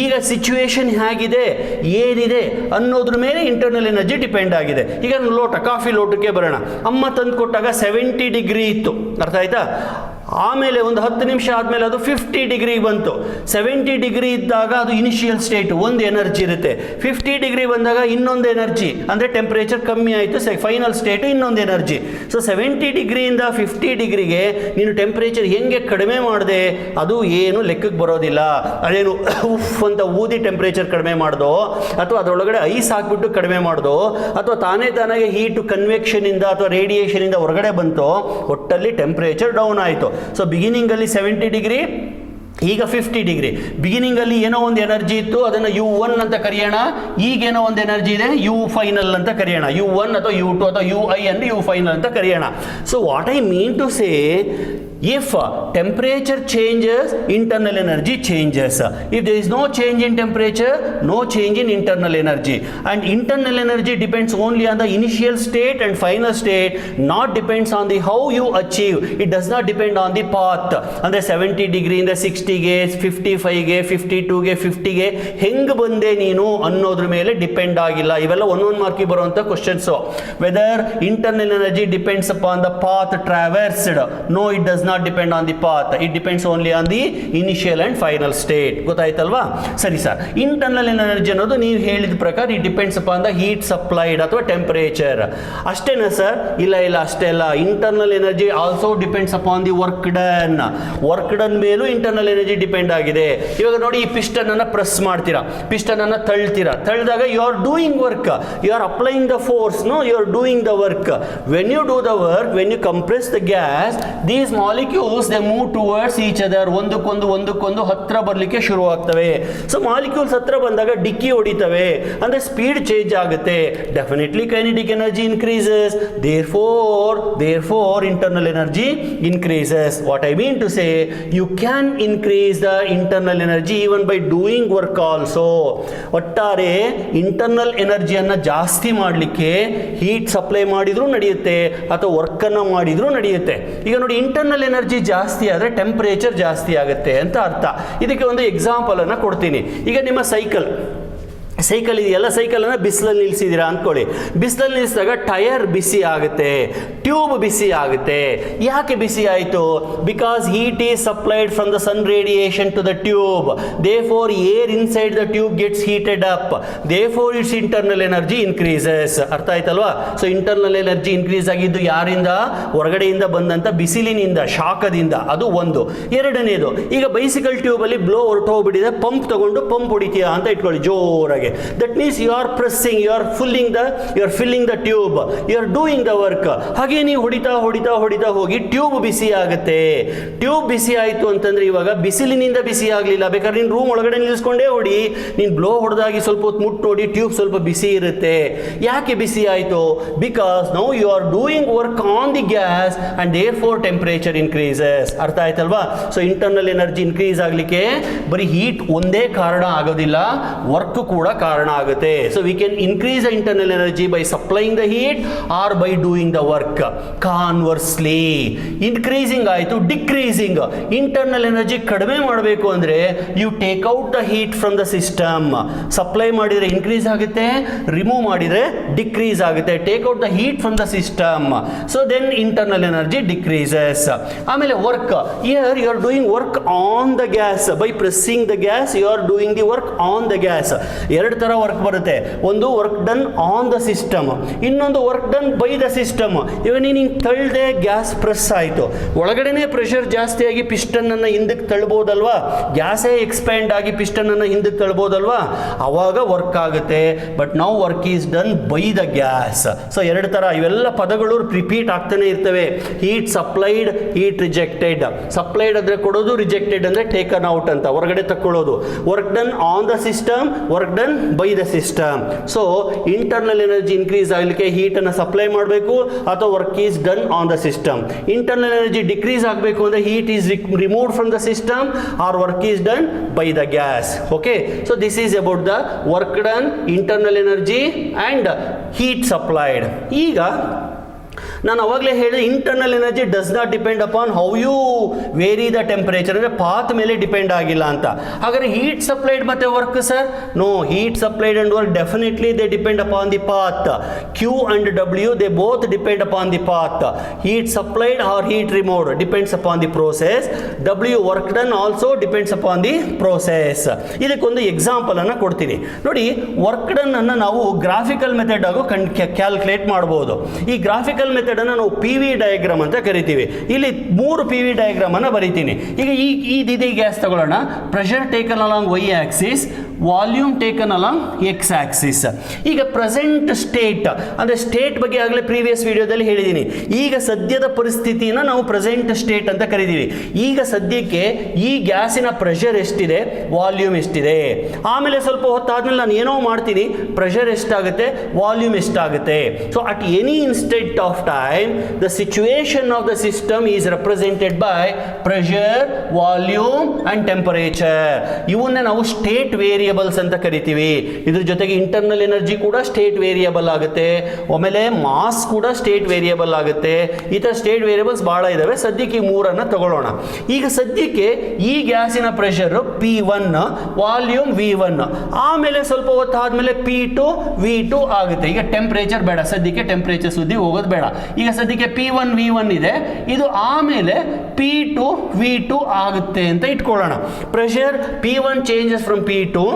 ಈಗ ಸಿಚುವೇಶನ್ ಹೇಗಿದೆ, ಏನಿದೆ ಅನ್ನೋದ್ರ ಮೇಲೆ ಇಂಟರ್ನಲ್ ಎನರ್ಜಿ ಡಿಪೆಂಡ್ ಆಗಿದೆ. ಈಗ ಲೋಟ, ಕಾಫಿ ಲೋಟಕ್ಕೆ ಬರೋಣ. ಅಮ್ಮ ತಂದು ಕೊಟ್ಟಾಗ 70 ಡಿಗ್ರಿ ಇತ್ತು, ಅರ್ಥ ಆಯ್ತಾ? ಆಮೇಲೆ ಒಂದು 10 ನಿಮಿಷ ಆದಮೇಲೆ ಅದು 50 ಡಿಗ್ರಿ ಬಂತು. 70 ಡಿಗ್ರಿ ಇದ್ದಾಗ ಅದು ಇನಿಷಿಯಲ್ ಸ್ಟೇಟ್, ಒಂದು ಎನರ್ಜಿ ಇರುತ್ತೆ. 50 ಡಿಗ್ರಿ ಬಂದಾಗ ಇನ್ನೊಂದು ಎನರ್ಜಿ, ಅಂದರೆ ಟೆಂಪರೇಚರ್ ಕಮ್ಮಿ ಆಯಿತು, ಫೈನಲ್ ಸ್ಟೇಟು ಇನ್ನೊಂದು ಎನರ್ಜಿ. ಸೊ 70 ಡಿಗ್ರಿಯಿಂದ 50 ಡಿಗ್ರಿಗೆ ನೀನು ಟೆಂಪರೇಚರ್ ಹೆಂಗೆ ಕಡಿಮೆ ಮಾಡಿದೆ ಅದು ಏನು ಲೆಕ್ಕಕ್ಕೆ ಬರೋದಿಲ್ಲ. ಅದೇನು ಉಫ್ ಅಂತ ಊದಿ ಟೆಂಪರೇಚರ್ ಕಡಿಮೆ ಮಾಡ್ದೋ, ಅಥವಾ ಅದರೊಳಗಡೆ ಐಸ್ ಹಾಕ್ಬಿಟ್ಟು ಕಡಿಮೆ ಮಾಡ್ದೋ, ಅಥವಾ ತಾನಾಗೆ ಹೀಟು ಕನ್ವೆಕ್ಷನಿಂದ ಅಥವಾ ರೇಡಿಯೇಷನಿಂದ ಹೊರಗಡೆ ಬಂತೋ, ಒಟ್ಟಲ್ಲಿ ಟೆಂಪರೇಚರ್ ಡೌನ್ ಆಯಿತು. ಸೊ ಬಿಗಿನಿಂಗಲ್ಲಿ 70 ಡಿಗ್ರಿ, ಈಗ 50 ಡಿಗ್ರಿ. ಬಿಗಿನಿಂಗಲ್ಲಿ ಏನೋ ಒಂದು ಎನರ್ಜಿ ಇತ್ತು, ಅದನ್ನು U1 ಅಂತ ಕರೆಯೋಣ. ಈಗೇನೋ ಒಂದು ಎನರ್ಜಿ ಇದೆ, U ಫೈನಲ್ ಅಂತ ಕರೆಯೋಣ. U1 ಅಥವಾ U2 ಅಥವಾ UI ಅನ್ನು U ಫೈನಲ್ ಅಂತ ಕರೆಯೋಣ. So what I mean to say, if temperature changes, internal energy changes. If there is no change in temperature, no change in internal energy. And internal energy depends only on the initial state and final state, not depends on the how you achieve. It does not depend on the path. ಅಂದರೆ 70 ಡಿಗ್ರಿಯಿಂದ 60ಗೆ, 55ಗೆ, 52ಗೆ, 50ಗೆ ಹೆಂಗೆ ಬಂದೆ ನೀನು ಅನ್ನೋದ್ರ ಮೇಲೆ depend ಆಗಿಲ್ಲ. ಇವೆಲ್ಲ ಒಂದೊಂದು ಮಾರ್ಕಿಗೆ ಬರುವಂಥ questions. Whether internal energy depends upon the path traversed, no it does not depend on the path, it depends only on the initial and final state. ಗೊತ್ತಾಯ್ತಲ್ವಾ? ಸರಿ ಸರ್, ಇಂಟರ್ನಲ್ ಎನರ್ಜಿ ಅನ್ನೋದು ನೀವು ಹೇಳಿದ ಪ್ರಕಾರ it depends upon the heat supplied ಅಥವಾ temperature. ಅಷ್ಟೇನಾ sir? ಇಲ್ಲ, ಅಷ್ಟೇ ಅಲ್ಲ. Internal energy also depends upon the work done. Work done ಮೇಲೂ ಇಂಟರ್ನಲ್ ಎನರ್ಜಿ ಡಿಪೆಂಡ್ ಆಗಿದೆ. ಇವಾಗ ನೋಡಿ, ಈ ಪಿಸ್ಟನ್ ಅನ್ನ ಪ್ರೆಸ್ ಮಾಡ್ತೀರಾ, ಪಿಸ್ಟನ್ ಅನ್ನ ತಳ್ಳಿದಾಗ you are doing work, you are applying the force, no, you are doing the work. When you do the work, when you compress the gas, these molecules they move towards each other, ಒಂದಕ್ಕೊಂದು ಹತ್ರ ಬರಲಿಕ್ಕೆ ಶುರು ಆಗ್ತವೆ. So molecules ಹತ್ರ ಬಂದಾಗ ಡಿಕ್ಕಿ ಹೊಡಿತವೆ, ಅಂದ್ರೆ speed change ಆಗುತ್ತೆ. Definitely kinetic energy increases, therefore internal energy increases. What I mean to say, you can increase the internal energy even by doing work also. ಒಟ್ಟಾರೆ ಇಂಟರ್ನಲ್ ಎನರ್ಜಿಯನ್ನು ಜಾಸ್ತಿ ಮಾಡಲಿಕ್ಕೆ ಹೀಟ್ ಸಪ್ಲೈ ಮಾಡಿದ್ರೂ ನಡೆಯುತ್ತೆ, ಅಥವಾ ವರ್ಕನ್ನು ಮಾಡಿದ್ರೂ ನಡೆಯುತ್ತೆ. ಈಗ ನೋಡಿ, ಇಂಟರ್ನಲ್ ಎನರ್ಜಿ ಜಾಸ್ತಿ ಆದರೆ ಟೆಂಪರೇಚರ್ ಜಾಸ್ತಿ ಆಗುತ್ತೆ ಅಂತ ಅರ್ಥ. ಇದಕ್ಕೆ ಒಂದು ಎಕ್ಸಾಂಪಲ್ ಅನ್ನು ಕೊಡ್ತೀನಿ. ಈಗ ನಿಮ್ಮ ಸೈಕಲ್ ಇದೆಯಲ್ಲ, ಸೈಕಲನ್ನು ಬಿಸಿಲಲ್ಲಿ ನಿಲ್ಲಿಸಿದ್ದೀರಾ ಅಂದ್ಕೊಳ್ಳಿ. ಬಿಸಿಲಲ್ಲಿ ನಿಲ್ಲಿಸಿದಾಗ ಟಯರ್ ಬಿಸಿ ಆಗುತ್ತೆ, ಟ್ಯೂಬ್ ಬಿಸಿ ಆಗುತ್ತೆ. ಯಾಕೆ ಬಿಸಿ ಆಯಿತು? Because heat is supplied from the sun radiation to the tube. Therefore air inside the tube gets heated up. Therefore its internal energy increases. ಅರ್ಥ ಆಯ್ತಲ್ವಾ? ಸೊ ಇಂಟರ್ನಲ್ ಎನರ್ಜಿ ಇನ್ಕ್ರೀಸ್ ಆಗಿದ್ದು ಯಾರಿಂದ? ಹೊರಗಡೆಯಿಂದ ಬಂದಂಥ ಬಿಸಿಲಿನಿಂದ, ಶಾಖದಿಂದ. ಅದು ಒಂದು. ಎರಡನೇದು, ಈಗ ಬೈಸಿಕಲ್ ಟ್ಯೂಬಲ್ಲಿ ಬ್ಲೋ ಹೊರಟೋಗ್ಬಿಟ್ಟಿದೆ, ಪಂಪ್ ತಗೊಂಡು ಪಂಪ್ ಹೊಡಿತೀಯಾ ಅಂತ ಇಟ್ಕೊಳ್ಳಿ ಜೋರಾಗಿ. That means you are pressing, you are filling the tube, you are doing the work. ಹಾಗೆ ನೀವು ಹೊಡಿತಾ ಹೋಗಿ ಟ್ಯೂಬ್ ಬಿಸಿ ಆಗುತ್ತೆ. ಟ್ಯೂಬ್ ಬಿಸಿ ಆಯಿತು ಅಂತಂದ್ರೆ, ಇವಾಗ ಬಿಸಿಲಿನಿಂದ ಬಿಸಿ ಆಗಲಿಲ್ಲ, ಬೇಕಾದ್ರೆ ನೀನು ರೂಮ್ ಒಳಗಡೆ ನಿಲ್ಲಿಸ್ಕೊಂಡೇ ಹೊಡಿ, ನೀನು ಬ್ಲೋ ಹೊಡೆದಾಗಿ ಸ್ವಲ್ಪ ಹೊತ್ತು ಮುಟ್ಟು ನೋಡಿ, ಟ್ಯೂಬ್ ಸ್ವಲ್ಪ ಬಿಸಿ ಇರುತ್ತೆ. ಯಾಕೆ ಬಿಸಿ ಆಯಿತು? Because now you are doing work on the gas and therefore temperature increases. ಅರ್ಥ ಆಯ್ತಲ್ವಾ? ಸೊ ಇಂಟರ್ನಲ್ ಎನರ್ಜಿ ಇನ್ಕ್ರೀಸ್ ಆಗಲಿಕ್ಕೆ ಬರೀ ಹೀಟ್ ಒಂದೇ ಕಾರಣ ಆಗೋದಿಲ್ಲ, ವರ್ಕ್ ಕೂಡ ಕಾರಣ ಆಗುತ್ತೆ. So we can increase the internal energy by supplying the heat or by doing the work. Conversely increasing ಆಯಿತು, ಡಿಕ್ರೀಸಿಂಗ್. ಇಂಟರ್ನಲ್ ಎನರ್ಜಿ ಕಡಿಮೆ ಮಾಡಬೇಕು ಅಂದರೆ you take out the heat from the system. Supply ಮಾಡಿದರೆ increase ಆಗುತ್ತೆ, remove ಮಾಡಿದರೆ decrease ಆಗುತ್ತೆ. Take out the heat from the system, so then internal energy decreases. ಆಮೇಲೆ work, here you are doing work on the gas. By pressing the gas you are doing the work on the gas. ಎರಡು ಥರ work ಬರುತ್ತೆ. ಒಂದು work done on the system, ಇನ್ನೊಂದು work done by the system. ಇವಾಗ ನೀನು ಹಿಂಗೆ ತಳ್ಳಿದೆ, gas press ಆಯಿತು, ಒಳಗಡೆನೇ pressure ಜಾಸ್ತಿ ಆಗಿ ಪಿಸ್ಟನನ್ನು ಹಿಂದಕ್ಕೆ ತಳ್ಬೋದಲ್ವಾ, ಗ್ಯಾಸೇ ಎಕ್ಸ್ಪ್ಯಾಂಡ್ ಆಗಿ ಪಿಸ್ಟನನ್ನು ಹಿಂದಕ್ಕೆ ತಳ್ಬೋದಲ್ವಾ, ಆವಾಗ ವರ್ಕ್ ಆಗುತ್ತೆ. But now work is done by the gas. So ಎರಡು ಥರ ಇವೆಲ್ಲ ಪದಗಳು ರಿಪೀಟ್ ಆಗ್ತಾನೆ ಇರ್ತವೆ. Heat supplied, heat rejected. Supplied ಅಂದರೆ ಕೊಡೋದು, ರಿಜೆಕ್ಟೆಡ್ ಅಂದರೆ ಟೇಕನ್ ಔಟ್ ಅಂತ ಹೊರಗಡೆ ತಕ್ಕೊಳ್ಳೋದು. Work done on the system, work done by the system. So internal energy increase ಆಗಲಿಕ್ಕೆ ಹೀಟನ್ನು ಸಪ್ಲೈ ಮಾಡಬೇಕು ಅಥವಾ work is done on the system. Internal energy decrease ಆಗಬೇಕು ಅಂದರೆ heat is removed from the system R work is done by the gas. Okay, so this is about the work done, internal energy and heat supplied. ಈಗ ನಾನು ಅವಾಗಲೇ ಹೇಳಿದೆ internal energy does not depend upon how you vary the temperature, ಅಂದರೆ path ಮೇಲೆ depend ಆಗಿಲ್ಲ ಅಂತ. ಹಾಗಾದರೆ heat supplied ಮತ್ತು work sir? No, heat supplied and work definitely they depend upon the path. Q and W they both depend upon the path. Heat supplied or heat removed depends upon the process. W work done also depends upon the process. ಇದಕ್ಕೊಂದು example ಅನ್ನು ಕೊಡ್ತೀನಿ ನೋಡಿ. Work done ಅನ್ನು ನಾವು graphical method ಆಗು calculate ಮಾಡಬಹುದು. ಈ graphical method ಅನ್ನು ನಾವು PV ಡಯಾಗ್ರಾಮ್ ಅಂತ ಕರಿತೀವಿ. ಇಲ್ಲಿ 3 PV ಡಯಾಗ್ರಾಮ್ ಅನ್ನು ಬರೀತೀನಿ. ಈಗ ಈ ಗ್ಯಾಸ್ ತಗೊಳ್ಳೋಣ. Pressure taken along y Axis, volume taken along x Axis. ಈಗ ಪ್ರೆಸೆಂಟ್ ಸ್ಟೇಟ್ ಅಂದರೆ ಸ್ಟೇಟ್ ಬಗ್ಗೆ ಆಗಲೇ ಪ್ರೀವಿಯಸ್ ವಿಡಿಯೋದಲ್ಲಿ ಹೇಳಿದ್ದೀನಿ. ಈಗ ಸದ್ಯದ ಪರಿಸ್ಥಿತಿನ ನಾವು ಪ್ರೆಸೆಂಟ್ ಸ್ಟೇಟ್ ಅಂತ ಕರಿತೀವಿ. ಈಗ ಸದ್ಯಕ್ಕೆ ಈ ಗ್ಯಾಸಿನ ಪ್ರೆಷರ್ ಎಷ್ಟಿದೆ, ವಾಲ್ಯೂಮ್ ಎಷ್ಟಿದೆ. ಆಮೇಲೆ ಸ್ವಲ್ಪ ಹೊತ್ತಾದ್ಮೇಲೆ ನಾನು ಏನೋ ಮಾಡ್ತೀನಿ, ಪ್ರೆಷರ್ ಎಷ್ಟಾಗುತ್ತೆ, ವಾಲ್ಯೂಮ್ ಎಷ್ಟಾಗುತ್ತೆ. So at any instant of time the situation of the system is represented by pressure, volume and temperature. ಇವನ್ನೇ ನಾವು ಸ್ಟೇಟ್ ವೇರಿಯಬಲ್ಸ್ ಅಂತ ಕರಿತೀವಿ. ಇದ್ರ ಜೊತೆಗೆ ಇಂಟರ್ನಲ್ ಎನರ್ಜಿ ಕೂಡ ಸ್ಟೇಟ್ ವೇರಿಯಬಲ್ ಆಗುತ್ತೆ, ಆಮೇಲೆ ಮಾಸ್ ಕೂಡ ಸ್ಟೇಟ್ ವೇರಿಯಬಲ್ ಆಗುತ್ತೆ. ಈ ಥರ ಸ್ಟೇಟ್ ವೇರಿಯಬಲ್ಸ್ ಭಾಳ ಇದ್ದಾವೆ. ಸದ್ಯಕ್ಕೆ ಈ 3 ತಗೊಳ್ಳೋಣ. ಈಗ ಸದ್ಯಕ್ಕೆ ಈ ಗ್ಯಾಸಿನ ಪ್ರೆಷರ್ P1, ವಾಲ್ಯೂಮ್ V1, ಆಮೇಲೆ ಸ್ವಲ್ಪ ಹೊತ್ತು ಆದಮೇಲೆ P2, V2 ಆಗುತ್ತೆ. ಈಗ ಟೆಂಪ್ರೇಚರ್ ಬೇಡ, ಸದ್ಯಕ್ಕೆ ಟೆಂಪ್ರೇಚರ್ ಸುದ್ದಿ ಹೋಗೋದು ಬೇಡ. ಈಗ ಸದ್ಯಕ್ಕೆ P1, V1 ಇದೆ, ಇದು ಆಮೇಲೆ P2, V2 ಆಗುತ್ತೆ ಅಂತ ಇಟ್ಕೊಳ್ಳೋಣ. Pressure P1 changes from P2,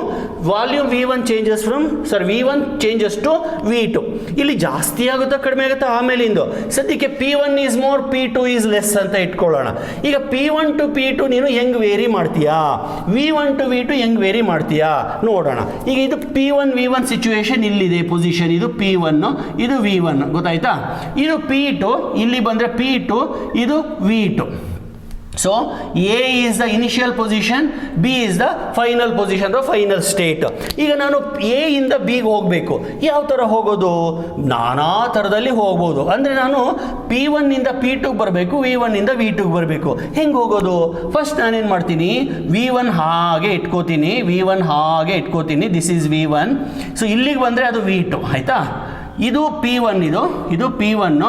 volume V1 changes from V1 changes to V2. ಇಲ್ಲಿ ಜಾಸ್ತಿ ಆಗುತ್ತಾ ಕಡಿಮೆ ಆಗುತ್ತಾ ಆಮೇಲಿಂದು. ಸದ್ಯಕ್ಕೆ P1 is more, P2 is less ಅಂತ ಇಟ್ಕೊಳ್ಳೋಣ. ಈಗ P1 ಟು P2 ನೀನು ಹೆಂಗೆ ವೇರಿ ಮಾಡ್ತೀಯಾ, V1 ಟು V2 ಹೆಂಗೆ ವೇರಿ ಮಾಡ್ತೀಯಾ ನೋಡೋಣ. ಈಗ ಇದು P1 V1 ಸಿಚುವೇಶನ್ ಇಲ್ಲಿದೆ, ಪೊಸಿಷನ್ ಇದು P1, ಇದು V1 ಗೊತ್ತಾಯ್ತಾ. ಇದು P2, ಇಲ್ಲಿ ಬಂದರೆ P2, ಇದು V2. So A is the initial position, B is the final position or final state. ಈಗ ನಾನು A ಇಂದ B ಗೆ ಹೋಗಬೇಕು. ಯಾವ ಥರ ಹೋಗೋದು? ನಾನಾ ಥರದಲ್ಲಿ ಹೋಗ್ಬೋದು. ಅಂದರೆ ನಾನು P1 ಇಂದ P2 ಬರಬೇಕು, V1 ಇಂದ V2 ಬರಬೇಕು. ಹೆಂಗೆ ಹೋಗೋದು? ಫಸ್ಟ್ ನಾನೇನು ಮಾಡ್ತೀನಿ, V1 ಹಾಗೆ ಇಟ್ಕೋತೀನಿ, V1 ಹಾಗೆ ಇಟ್ಕೋತೀನಿ. This is V1. ಸೊ ಇಲ್ಲಿಗೆ ಬಂದರೆ ಅದು V2 ಆಯಿತಾ. ಇದು P1, ಇದು P1,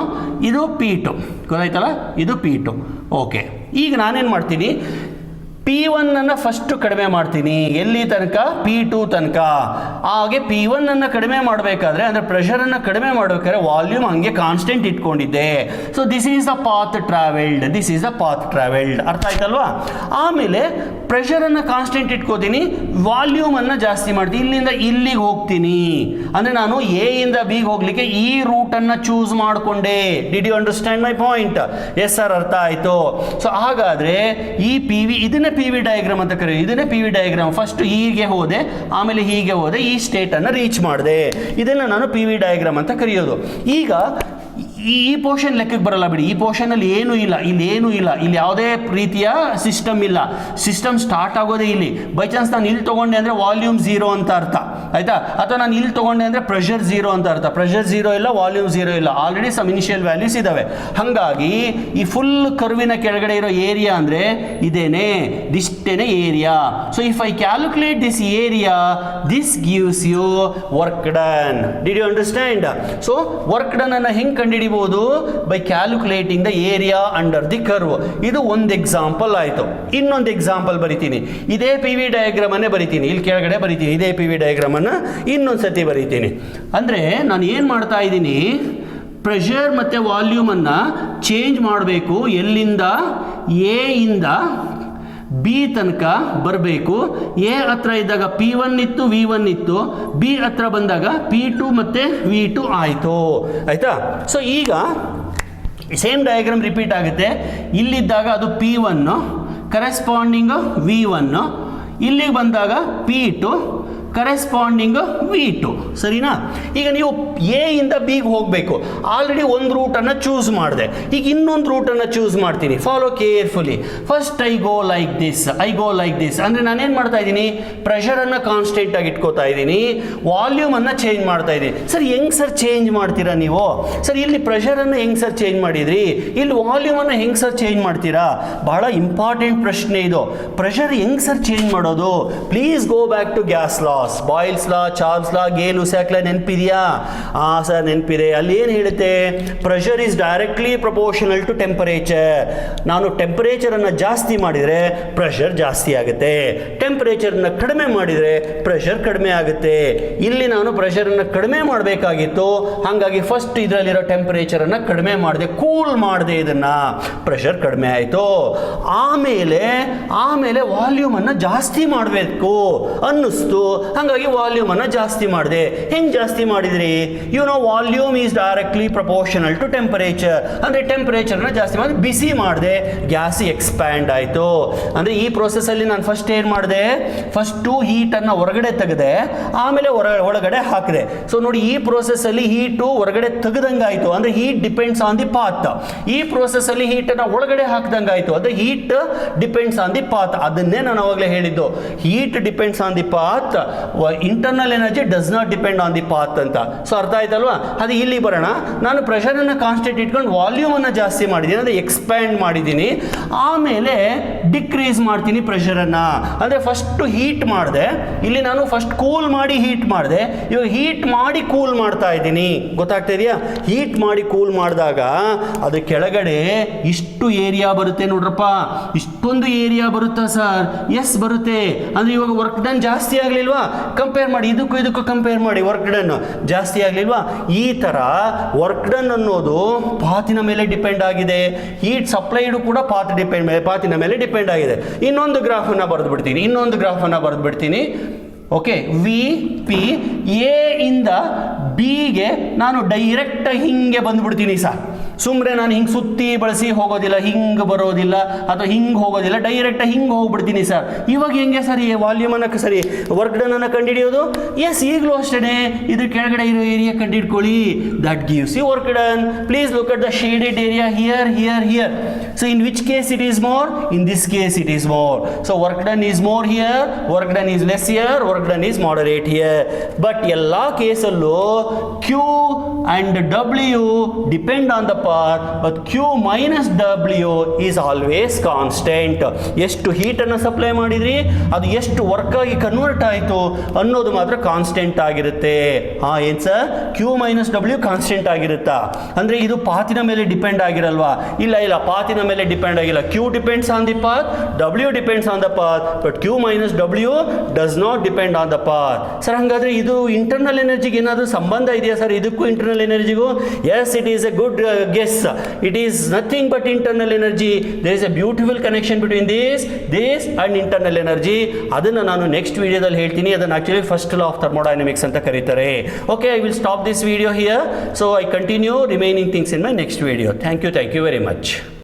ಇದು P2 ಗೊತ್ತಾಯ್ತಲ್ಲ, ಇದು P2. ಓಕೆ, ಈಗ ನಾನೇನು ಮಾಡ್ತೀನಿ, P1 ಅನ್ನು ಫಸ್ಟ್ ಕಡಿಮೆ ಮಾಡ್ತೀನಿ. ಎಲ್ಲಿ ತನಕ? P2 ತನಕ. ಹಾಗೆ P1 ಅನ್ನು ಕಡಿಮೆ ಮಾಡಬೇಕಾದ್ರೆ, ಅಂದರೆ ಪ್ರೆಷರನ್ನು ಕಡಿಮೆ ಮಾಡಬೇಕಾದ್ರೆ ವಾಲ್ಯೂಮ್ ಹಂಗೆ ಕಾನ್ಸ್ಟೆಂಟ್ ಇಟ್ಕೊಂಡಿದ್ದೆ. So this is the path travelled, this is the path travelled. ಅರ್ಥ ಆಯ್ತಲ್ವಾ? ಆಮೇಲೆ ಪ್ರೆಷರನ್ನು ಕಾನ್ಸ್ಟೆಂಟ್ ಇಟ್ಕೋತೀನಿ, ವಾಲ್ಯೂಮನ್ನು ಜಾಸ್ತಿ ಮಾಡ್ತೀನಿ. ಇಲ್ಲಿಂದ ಇಲ್ಲಿಗೆ ಹೋಗ್ತೀನಿ, ಅಂದರೆ ನಾನು A ಇಂದ B ಗೆ ಹೋಗ್ಲಿಕ್ಕೆ ಈ ರೂಟನ್ನು ಚೂಸ್ ಮಾಡಿಕೊಂಡೆ. Did you understand my point? Yes sir, ಅರ್ಥ ಆಯಿತು. ಸೊ ಹಾಗಾದರೆ ಈ ಇದನ್ನೇ PV ಡಯಾಗ್ರಾಮ್ ಅಂತ ಕರೀತೀವಿ. ಇದನ್ನೇ PV ಡಯಾಗ್ರಾಮ್. ಫಸ್ಟ್ ಹೀಗೆ ಹೋದೆ, ಆಮೇಲೆ ಹೀಗೆ ಹೋದೆ, ಈ ಸ್ಟೇಟನ್ನು ರೀಚ್ ಮಾಡಿದೆ. ಇದನ್ನು ನಾನು PV ಡಯಾಗ್ರಾಮ್ ಅಂತ ಕರೆಯೋದು. ಈಗ ಈ ಪೋರ್ಷನ್ ಲೆಕ್ಕಕ್ಕೆ ಬರಲ್ಲ ಬಿಡಿ. ಈ ಪೋರ್ಷನಲ್ಲಿ ಏನೂ ಇಲ್ಲ, ಇಲ್ಲಿ ಏನೂ ಇಲ್ಲ, ಇಲ್ಲಿ ಯಾವುದೇ ರೀತಿಯ ಸಿಸ್ಟಮ್ ಇಲ್ಲ. ಸಿಸ್ಟಮ್ ಸ್ಟಾರ್ಟ್ ಆಗೋದೇ ಇಲ್ಲಿ. ಬೈ ಚಾನ್ಸ್ ನಾನು ಇಲ್ಲಿ ತೊಗೊಂಡೆ ಅಂದರೆ ವಾಲ್ಯೂಮ್ 0 ಅಂತ ಅರ್ಥ ಆಯಿತಾ. ಅಥವಾ ನಾನು ಇಲ್ಲಿ ತೊಗೊಂಡೆ ಅಂದರೆ ಪ್ರೆಷರ್ 0 ಅಂತ ಅರ್ಥ. ಪ್ರೆಷರ್ 0 ಇಲ್ಲ, ವಾಲ್ಯೂಮ್ 0 ಇಲ್ಲ, ಆಲ್ರೆಡಿ ಸಮ್ ಇನಿಷಿಯಲ್ ವ್ಯಾಲ್ಯೂಸ್ ಇದ್ದಾವೆ. ಹಾಗಾಗಿ ಈ ಫುಲ್ ಕರ್ವಿನ ಕೆಳಗಡೆ ಇರೋ ಏರಿಯಾ ಅಂದರೆ ಇದೇನೆ, ದಿಷ್ಟೇನೆ area. So if I calculate this area, this gives you work done. Did you understand? So work done ಅನ್ನು ಹೆಂಗೆ ಕಂಡುಹಿಡಿಬಹುದು? By calculating the area under the curve. ಇದು ಒಂದು ಎಕ್ಸಾಂಪಲ್ ಆಯಿತು. ಇನ್ನೊಂದು ಎಕ್ಸಾಂಪಲ್ ಬರಿತೀನಿ, ಇದೇ PV ಡಯಾಗ್ರಾಮ್ ಅನ್ನೇ ಬರಿತೀನಿ. ಇಲ್ಲಿ ಕೆಳಗಡೆ ಬರಿತೀನಿ, ಇದೇ PV ಡಯಾಗ್ರಾಮ್ ಅನ್ನು ಇನ್ನೊಂದು ಸತಿ ಬರಿತೀನಿ. ಅಂದರೆ ನಾನು ಏನು ಮಾಡ್ತಾ ಇದ್ದೀನಿ, ಪ್ರೆಷರ್ ಮತ್ತು ವಾಲ್ಯೂಮನ್ನು ಚೇಂಜ್ ಮಾಡಬೇಕು. ಎಲ್ಲಿಂದ? A ಇಂದ ಬಿ ತನಕ ಬರಬೇಕು. ಎ ಹತ್ರ ಇದ್ದಾಗ P1 ಇತ್ತು, V1 ಇತ್ತು. ಬಿ ಹತ್ರ ಬಂದಾಗ P2 ಮತ್ತು V2 ಆಯಿತು. ಆಯಿತಾ? ಸೊ ಈಗ ಸೇಮ್ ಡಯಾಗ್ರಾಮ್ ರಿಪೀಟ್ ಆಗುತ್ತೆ. ಇಲ್ಲಿದ್ದಾಗ ಅದು P1 ಕರೆಸ್ಪಾಂಡಿಂಗ್ V1, ಇಲ್ಲಿಗೆ ಬಂದಾಗ P2 ಕರೆಸ್ಪಾಂಡಿಂಗ್ V2. ಸರಿನಾ? ಈಗ ನೀವು ಎ ಇಂದ ಬಿಗೆ ಹೋಗಬೇಕು. ಆಲ್ರೆಡಿ ಒಂದು ರೂಟನ್ನು ಚೂಸ್ ಮಾಡಿದೆ. ಈಗ ಇನ್ನೊಂದು ರೂಟನ್ನು ಚೂಸ್ ಮಾಡ್ತೀನಿ. Follow carefully. First I go like this. ಅಂದರೆ ನಾನೇನು ಮಾಡ್ತಾ ಇದ್ದೀನಿ? ಪ್ರೆಷರನ್ನು ಕಾನ್ಸ್ಟೆಂಟ್ ಆಗಿ ಇಟ್ಕೋತಾ ಇದ್ದೀನಿ, ವಾಲ್ಯೂಮನ್ನು ಚೇಂಜ್ ಮಾಡ್ತಾ ಇದ್ದೀನಿ. ಸರ್ ಹೆಂಗೆ ಸರ್ ಚೇಂಜ್ ಮಾಡ್ತೀರಾ ನೀವು? ಸರ್ ಇಲ್ಲಿ ಪ್ರೆಷರನ್ನು ಹೆಂಗೆ ಸರ್ ಚೇಂಜ್ ಮಾಡಿದ್ರಿ? ಇಲ್ಲಿ ವಾಲ್ಯೂಮನ್ನು ಹೆಂಗೆ ಸರ್ ಚೇಂಜ್ ಮಾಡ್ತೀರಾ? ಬಹಳ ಇಂಪಾರ್ಟೆಂಟ್ ಪ್ರಶ್ನೆ ಇದು. ಪ್ರೆಷರ್ ಹೆಂಗೆ ಸರ್ ಚೇಂಜ್ ಮಾಡೋದು? Please go back to gas law, Boyle's law, Charles law, Gay-Lussac law ನೆನಪಿದೆಯಾ? ಸರ್ ನೆನಪಿದೆ. ಅಲ್ಲಿ ಏನು ಹೇಳುತ್ತೆ? Pressure is directly proportional to temperature. ನಾನು ಟೆಂಪರೇಚರನ್ನು ಜಾಸ್ತಿ ಮಾಡಿದರೆ ಪ್ರೆಷರ್ ಜಾಸ್ತಿ ಆಗುತ್ತೆ, ಟೆಂಪರೇಚರನ್ನು ಕಡಿಮೆ ಮಾಡಿದರೆ ಪ್ರೆಷರ್ ಕಡಿಮೆ ಆಗುತ್ತೆ. ಇಲ್ಲಿ ನಾನು ಪ್ರೆಷರನ್ನು ಕಡಿಮೆ ಮಾಡಬೇಕಾಗಿತ್ತು, ಹಾಗಾಗಿ ಫಸ್ಟ್ ಇದರಲ್ಲಿರೋ ಟೆಂಪರೇಚರನ್ನು ಕಡಿಮೆ ಮಾಡಿದೆ, ಕೂಲ್ ಮಾಡಿದೆ, ಇದನ್ನು ಪ್ರೆಷರ್ ಕಡಿಮೆ ಆಯಿತು. ಆಮೇಲೆ ವಾಲ್ಯೂಮನ್ನು ಜಾಸ್ತಿ ಮಾಡಬೇಕು ಅನ್ನಿಸ್ತು, ಹಾಗಾಗಿ ವಾಲ್ಯೂಮನ್ನು ಜಾಸ್ತಿ ಮಾಡಿದೆ. ಹೆಂಗೆ ಜಾಸ್ತಿ ಮಾಡಿದ್ರಿ? Volume is directly proportional to temperature. ಅಂದರೆ ಟೆಂಪರೇಚರ್ನ ಜಾಸ್ತಿ ಮಾಡಿ ಬಿಸಿ ಮಾಡಿದೆ, ಗ್ಯಾಸ್ ಎಕ್ಸ್ಪ್ಯಾಂಡ್ ಆಯಿತು. ಅಂದರೆ ಈ ಪ್ರೋಸೆಸ್ಸಲ್ಲಿ ನಾನು ಫಸ್ಟ್ ಏನು ಮಾಡಿದೆ? ಫಸ್ಟು ಹೀಟನ್ನು ಹೊರಗಡೆ ತೆಗೆದೆ, ಆಮೇಲೆ ಒಳಗಡೆ ಹಾಕಿದೆ. ಸೊ ನೋಡಿ, ಈ ಪ್ರೋಸೆಸ್ಸಲ್ಲಿ ಹೀಟು ಹೊರಗಡೆ ತೆಗೆದಂಗೆ ಆಯಿತು. ಅಂದರೆ heat depends on the path. ಈ ಪ್ರೋಸೆಸ್ಸಲ್ಲಿ ಹೀಟನ್ನು ಒಳಗಡೆ ಹಾಕಿದಂಗೆ ಆಯಿತು. ಅಂದರೆ heat depends on the path. ಅದನ್ನೇ ನಾನು ಅವಾಗಲೇ ಹೇಳಿದ್ದು, heat depends on the path, internal energy does not depend on the path ಅಂತ. ಸೊ ಅರ್ಥ ಆಯ್ತಲ್ವಾ? ಅದು ಇಲ್ಲಿ ಬರೋಣ. ನಾನು ಪ್ರೆಷರನ್ನು ಕಾನ್ಸ್ಟೆಂಟ್ ಇಟ್ಕೊಂಡು ವಾಲ್ಯೂಮನ್ನು ಜಾಸ್ತಿ ಮಾಡಿದ್ದೀನಿ, ಅಂದರೆ ಎಕ್ಸ್ಪ್ಯಾಂಡ್ ಮಾಡಿದ್ದೀನಿ. ಆಮೇಲೆ ಡಿಕ್ರೀಸ್ ಮಾಡ್ತೀನಿ ಪ್ರೆಷರನ್ನು. ಅಂದರೆ ಫಸ್ಟು ಹೀಟ್ ಮಾಡಿದೆ, ಇಲ್ಲಿ ನಾನು ಫಸ್ಟ್ ಕೂಲ್ ಮಾಡಿ ಹೀಟ್ ಮಾಡಿದೆ, ಇವಾಗ ಹೀಟ್ ಮಾಡಿ ಕೂಲ್ ಮಾಡ್ತಾ ಇದ್ದೀನಿ. ಗೊತ್ತಾಗ್ತಾ ಇದೆಯಾ? ಹೀಟ್ ಮಾಡಿ ಕೂಲ್ ಮಾಡಿದಾಗ ಅದು ಕೆಳಗಡೆ ಇಷ್ಟು ಏರಿಯಾ ಬರುತ್ತೆ ನೋಡ್ರಪ್ಪ. ಇಷ್ಟೊಂದು ಏರಿಯಾ ಬರುತ್ತಾ ಸರ್? ಎಸ್ ಬರುತ್ತೆ. ಅಂದರೆ ಇವಾಗ ವರ್ಕ್ ಡನ್ ಜಾಸ್ತಿ ಆಗಲಿಲ್ವಾ? ಕಂಪೇರ್ ಮಾಡಿ, ಇದಕ್ಕೂ ಕಂಪೇರ್ ಮಾಡಿ, ವರ್ಕ್ ಡನ್ ಜಾಸ್ತಿ ಆಗಲಿಲ್ವಾ? ಈ ಥರ ವರ್ಕ್ ಡನ್ ಅನ್ನೋದು ಪಾತಿನ ಮೇಲೆ ಡಿಪೆಂಡ್ ಆಗಿದೆ. ಹೀಟ್ ಸಪ್ಲೈಡು ಕೂಡ ಪಾತಿನ ಮೇಲೆ ಡಿಪೆಂಡ್ ಆಗಿದೆ. ಇನ್ನೊಂದು ಗ್ರಾಫನ್ನು ಬರೆದು ಬಿಡ್ತೀನಿ. ಓಕೆ, ವಿ ಪಿ ಎ ಇಂದ ಬಿಗೆ ನಾನು ಡೈರೆಕ್ಟ್ ಹಿಂಗೆ ಬಂದುಬಿಡ್ತೀನಿ ಸರ್. ಸುಮ್ಮನೆ ನಾನು ಹಿಂಗೆ ಸುತ್ತಿ ಬಳಸಿ ಹೋಗೋದಿಲ್ಲ, ಹಿಂಗೆ ಬರೋದಿಲ್ಲ ಅಥವಾ ಹಿಂಗೆ ಹೋಗೋದಿಲ್ಲ, ಡೈರೆಕ್ಟ್ ಹಿಂಗೆ ಹೋಗ್ಬಿಡ್ತೀನಿ ಸರ್. ಇವಾಗ ಹೆಂಗೆ ಸರ್ ಈ ವಾಲ್ಯೂಮನ್ನು ಸರಿ ವರ್ಕ್ ಡನ್ನನ್ನು ಕಂಡುಹಿಡಿಯೋದು? ಎಸ್, ಈಗಲೂ ಅಷ್ಟೇ. ಇದ್ರ ಕೆಳಗಡೆ ಇರೋ ಏರಿಯಾ ಕಂಡುಹಿಡ್ಕೊಳ್ಳಿ. That gives you work done. Please look at the shaded area here. So in which case it is more? In this case it is more. So work done is more here, work done is less here, work done is moderate here. But ಎಲ್ಲ ಕೇಸಲ್ಲೂ Q and W depend on the path, but Q minus W is always constant. ಎಷ್ಟು ಹೀಟನ್ನು supply ಮಾಡಿದ್ರಿ, ಅದು ಎಷ್ಟು work ಆಗಿ convert ಆಯಿತು ಅನ್ನೋದು ಮಾತ್ರ ಕಾನ್ಸ್ಟೆಂಟ್ ಆಗಿರುತ್ತೆ. ಏನು sir? Q minus W constant ಆಗಿರುತ್ತಾ? ಅಂದರೆ ಇದು ಪಾತಿನ ಮೇಲೆ ಡಿಪೆಂಡ್ ಆಗಿರಲ್ವಾ? ಇಲ್ಲ, ಪಾತಿನ ಮೇಲೆ ಡಿಪೆಂಡ್ ಆಗಿಲ್ಲ. Q depends on the path, W depends on the path, but Q minus W does not depend on the path. Sir ಹಾಗಾದರೆ ಇದು ಇಂಟರ್ನಲ್ ಎನರ್ಜಿಗೆ ಏನಾದರೂ ಸಂಬಂಧ ಇದೆಯಾ ಸರ್? ಇದಕ್ಕೂ ಇಂಟರ್ನಲ್ ಎನರ್ಜಿಗೂ? Yes, it is a good guess. It is nothing but internal energy. There is a beautiful connection between this and internal energy. ಅದನ್ನು ನಾನು ನೆಕ್ಸ್ಟ್ ವಿಡಿಯೋದಲ್ಲಿ ಹೇಳ್ತೀನಿ. ಅದನ್ನು actually first law of thermodynamics ಅಂತ ಕರೀತಾರೆ. Okay, I will stop this video here. So I continue remaining things in my next video. Thank you very much.